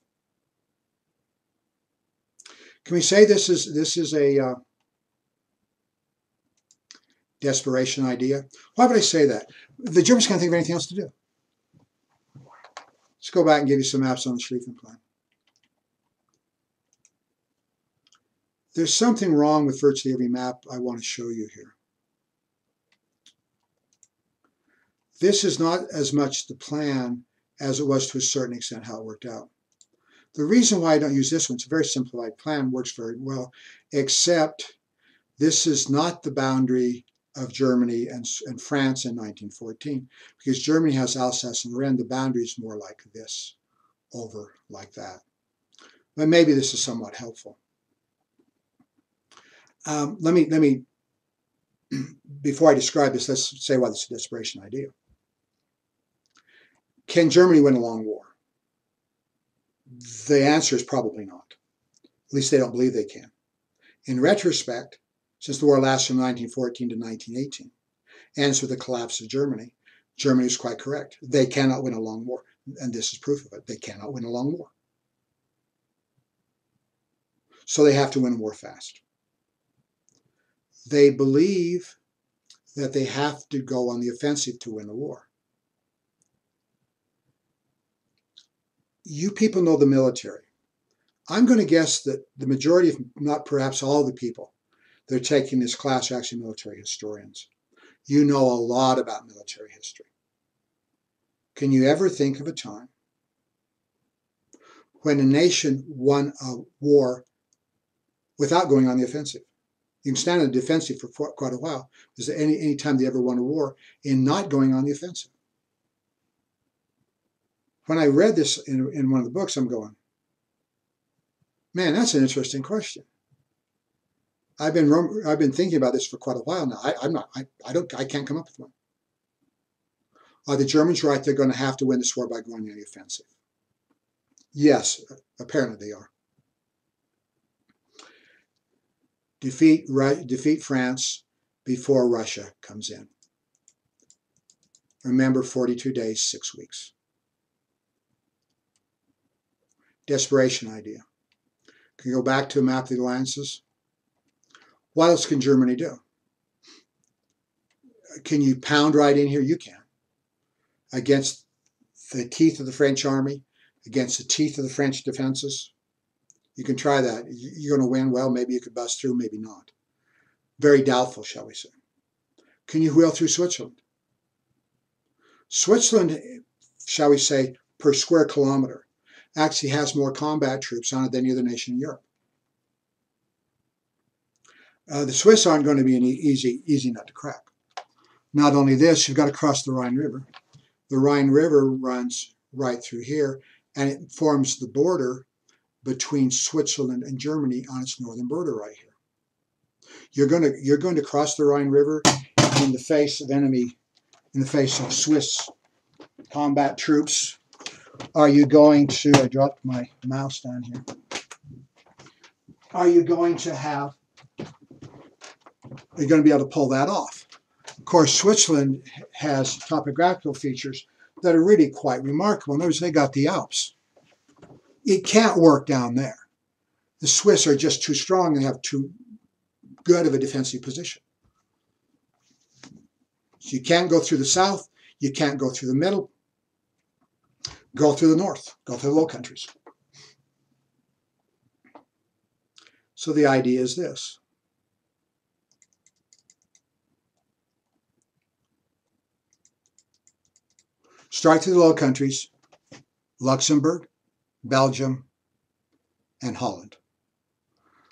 Can we say this is a desperation idea? Why would I say that? The Germans can't think of anything else to do. Let's go back and give you some maps on the Schlieffen Plan. There's something wrong with virtually every map I want to show you here. This is not as much the plan as it was to a certain extent how it worked out. The reason why I don't use this one, it's a very simplified plan, works very well, except this is not the boundary of Germany and France in 1914, because Germany has Alsace and Lorraine. The boundary is more like this, over like that. But maybe this is somewhat helpful. Let me, before I describe this, let's say why this is a desperation idea. Can Germany win a long war? The answer is probably not. At least they don't believe they can. In retrospect, since the war lasts from 1914 to 1918, ends with the collapse of Germany, Germany is quite correct. They cannot win a long war. and this is proof of it. They cannot win a long war. So they have to win a war fast. They believe that they have to go on the offensive to win a war. You people know the military. I'm going to guess that the majority, if not perhaps all the people that are taking this class are actually military historians. You know a lot about military history. Can you ever think of a time when a nation won a war without going on the offensive? You can stand on the defensive for quite a while. Is there any time they ever won a war in not going on the offensive? When I read this in one of the books, I'm going, man, that's an interesting question. I've been thinking about this for quite a while now. I can't come up with one. Are the Germans right? They're going to have to win this war by going on the offensive. Yes, apparently they are. Defeat France before Russia comes in. Remember, 42 days, 6 weeks. Desperation idea. Can you go back to a map of the alliances? What else can Germany do? Can you pound right in here? You can. Against the teeth of the French army, against the teeth of the French defenses. You can try that. You're going to win. Well, maybe you could bust through, maybe not. Very doubtful, shall we say. Can you wheel through Switzerland? Switzerland, shall we say, per square kilometer, actually has more combat troops on it than any other nation in Europe. The Swiss aren't going to be an easy nut to crack. Not only this, you've got to cross the Rhine River. The Rhine River runs right through here, and it forms the border between Switzerland and Germany on its northern border right here. You're going to cross the Rhine River in the face of Swiss combat troops. Are you going to, I dropped my mouse down here. Are you going to be able to pull that off? Of course, Switzerland has topographical features that are really quite remarkable. In other words, they got the Alps. It can't work down there. The Swiss are just too strong. They have too good of a defensive position. So you can't go through the south. You can't go through the middle. Go through the north. Go through the Low Countries. So the idea is this. Start through the Low Countries, Luxembourg, Belgium, and Holland.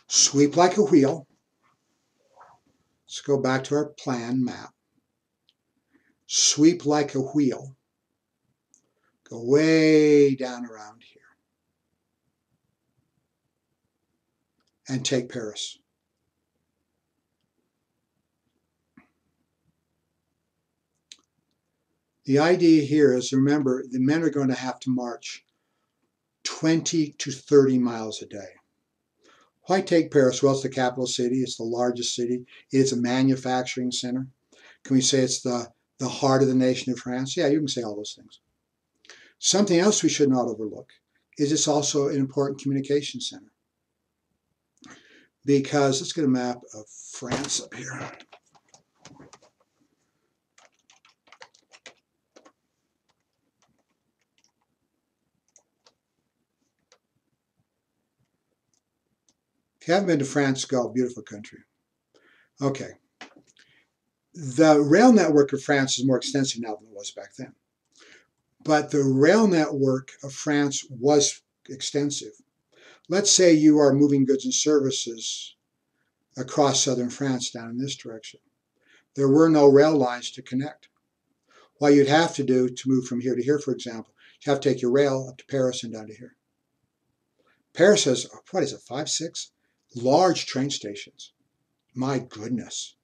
Sweep like a wheel. Let's go back to our plan map. Sweep like a wheel. Go way down around here. And take Paris. The idea here is, remember, the men are going to have to march 20 to 30 miles a day. Why take Paris? Well, it's the capital city. It's the largest city. It's a manufacturing center. Can we say it's the heart of the nation of France? Yeah, you can say all those things. Something else we should not overlook is it's also an important communication center. Because, let's get a map of France up here. If you haven't been to France, go. Beautiful country. Okay. The rail network of France is more extensive now than it was back then. But the rail network of France was extensive. Let's say you are moving goods and services across southern France down in this direction. There were no rail lines to connect. What you'd have to do to move from here to here, for example, you have to take your rail up to Paris and down to here. Paris has, what is it, 5, 6 large train stations. My goodness.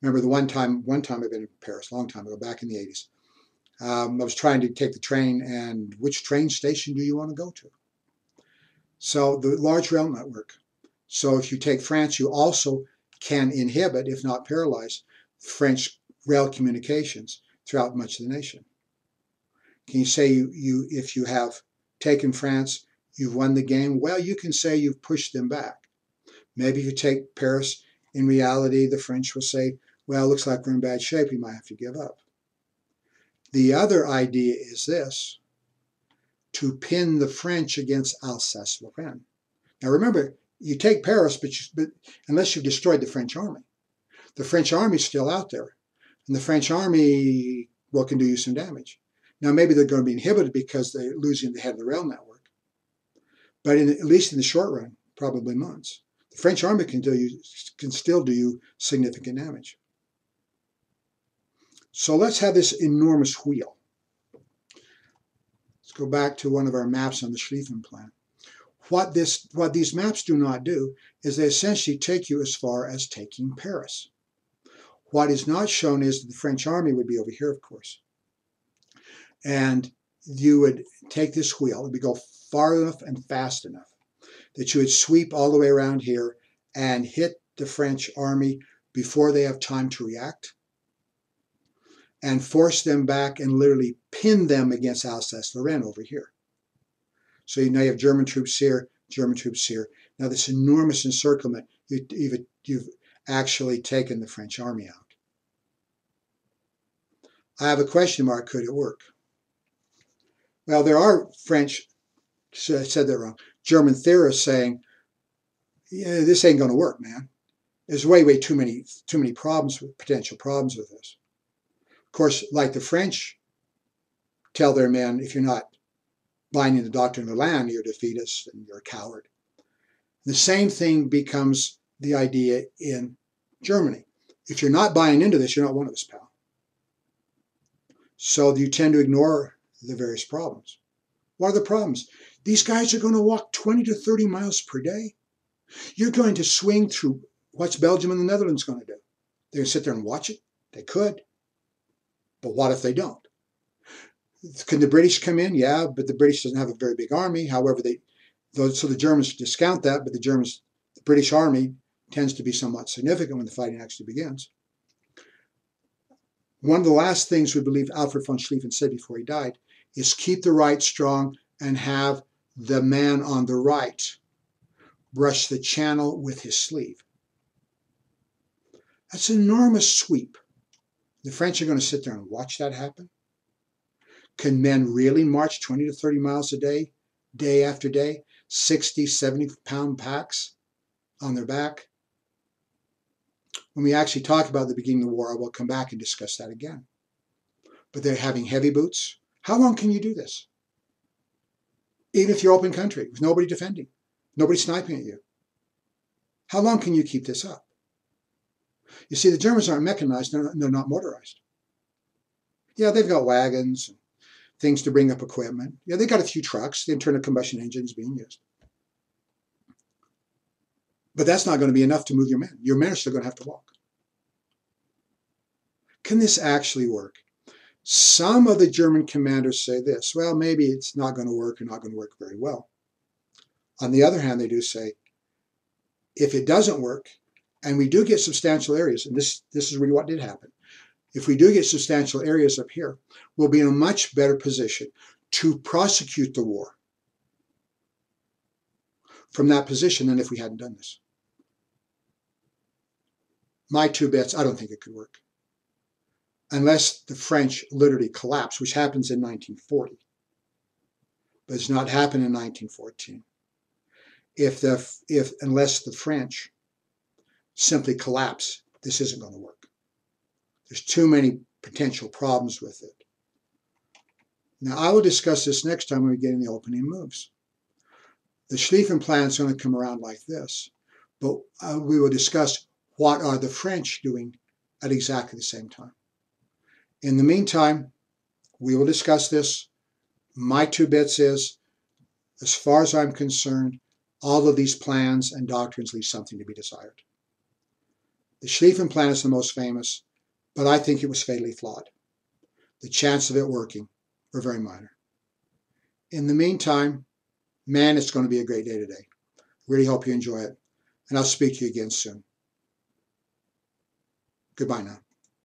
Remember the one time I've been in Paris, a long time ago, back in the 80s. I was trying to take the train, and which train station do you want to go to? So the large rail network. So if you take France, you also can inhibit, if not paralyze, French rail communications throughout much of the nation. Can you say if you have taken France, you've won the game? Well, you can say you've pushed them back. Maybe if you take Paris, in reality, the French will say, well, it looks like we're in bad shape, we might have to give up. The other idea is this: to pin the French against Alsace-Lorraine. Now remember, you take Paris, but unless you've destroyed the French army. The French army's still out there. And the French army, well, can do you some damage. Now maybe they're going to be inhibited because they're losing the head of the rail network. But at least in the short run, probably months, the French army can still do you significant damage. So let's have this enormous wheel. Let's go back to one of our maps on the Schlieffen plan. What these maps do not do is they essentially take you as far as taking Paris. What is not shown is that the French army would be over here, of course. And you would take this wheel, it would go far enough and fast enough that you would sweep all the way around here and hit the French army before they have time to react, and force them back and literally pin them against Alsace-Lorraine over here. So now you have German troops here, German troops here. Now this enormous encirclement, you've actually taken the French army out. I have a question mark, could it work? Well, there are French, I said that wrong, German theorists saying, yeah, this ain't going to work, man. There's way too many problems, potential problems with this. Of course, like the French tell their men, if you're not buying into the doctrine of the land, you're a defeatist and you're a coward. The same thing becomes the idea in Germany. If you're not buying into this, you're not one of us, pal. So you tend to ignore the various problems. What are the problems? These guys are going to walk 20 to 30 miles per day. You're going to swing through, what's Belgium and the Netherlands going to do? They're going to sit there and watch it? They could. But what if they don't? Can the British come in? Yeah, but the British doesn't have a very big army. However, so the Germans discount that, but the British army tends to be somewhat significant when the fighting actually begins. One of the last things we believe Alfred von Schlieffen said before he died is keep the right strong and have the man on the right brush the channel with his sleeve. That's an enormous sweep. The French are going to sit there and watch that happen? Can men really march 20 to 30 miles a day, day after day, 60, 70-pound packs on their back? When we actually talk about the beginning of the war, I will come back and discuss that again. But they're having heavy boots. How long can you do this? Even if you're open country, with nobody defending, nobody sniping at you. How long can you keep this up? You see, the Germans aren't mechanized, they're not motorized. Yeah, they've got wagons and things to bring up equipment. Yeah, they've got a few trucks, the internal combustion engines being used. But that's not going to be enough to move your men. Your men are still going to have to walk. Can this actually work? Some of the German commanders say this, well, maybe it's not going to work or not going to work very well. On the other hand, they do say, if it doesn't work, and we do get substantial areas, and this is really what did happen, if we do get substantial areas up here, we'll be in a much better position to prosecute the war from that position than if we hadn't done this. My two bets, I don't think it could work. Unless the French literally collapse, which happens in 1940. But it's not happened in 1914. Unless the French simply collapse, this isn't going to work. There's too many potential problems with it. Now, I will discuss this next time when we get in the opening moves. The Schlieffen plan is going to come around like this, but we will discuss what are the French doing at exactly the same time. In the meantime, we will discuss this. My two bits is, as far as I'm concerned, all of these plans and doctrines leave something to be desired. The Schlieffen plan is the most famous, but I think it was fatally flawed. The chance of it working were very minor. In the meantime, man, it's going to be a great day today. Really hope you enjoy it, and I'll speak to you again soon. Goodbye now.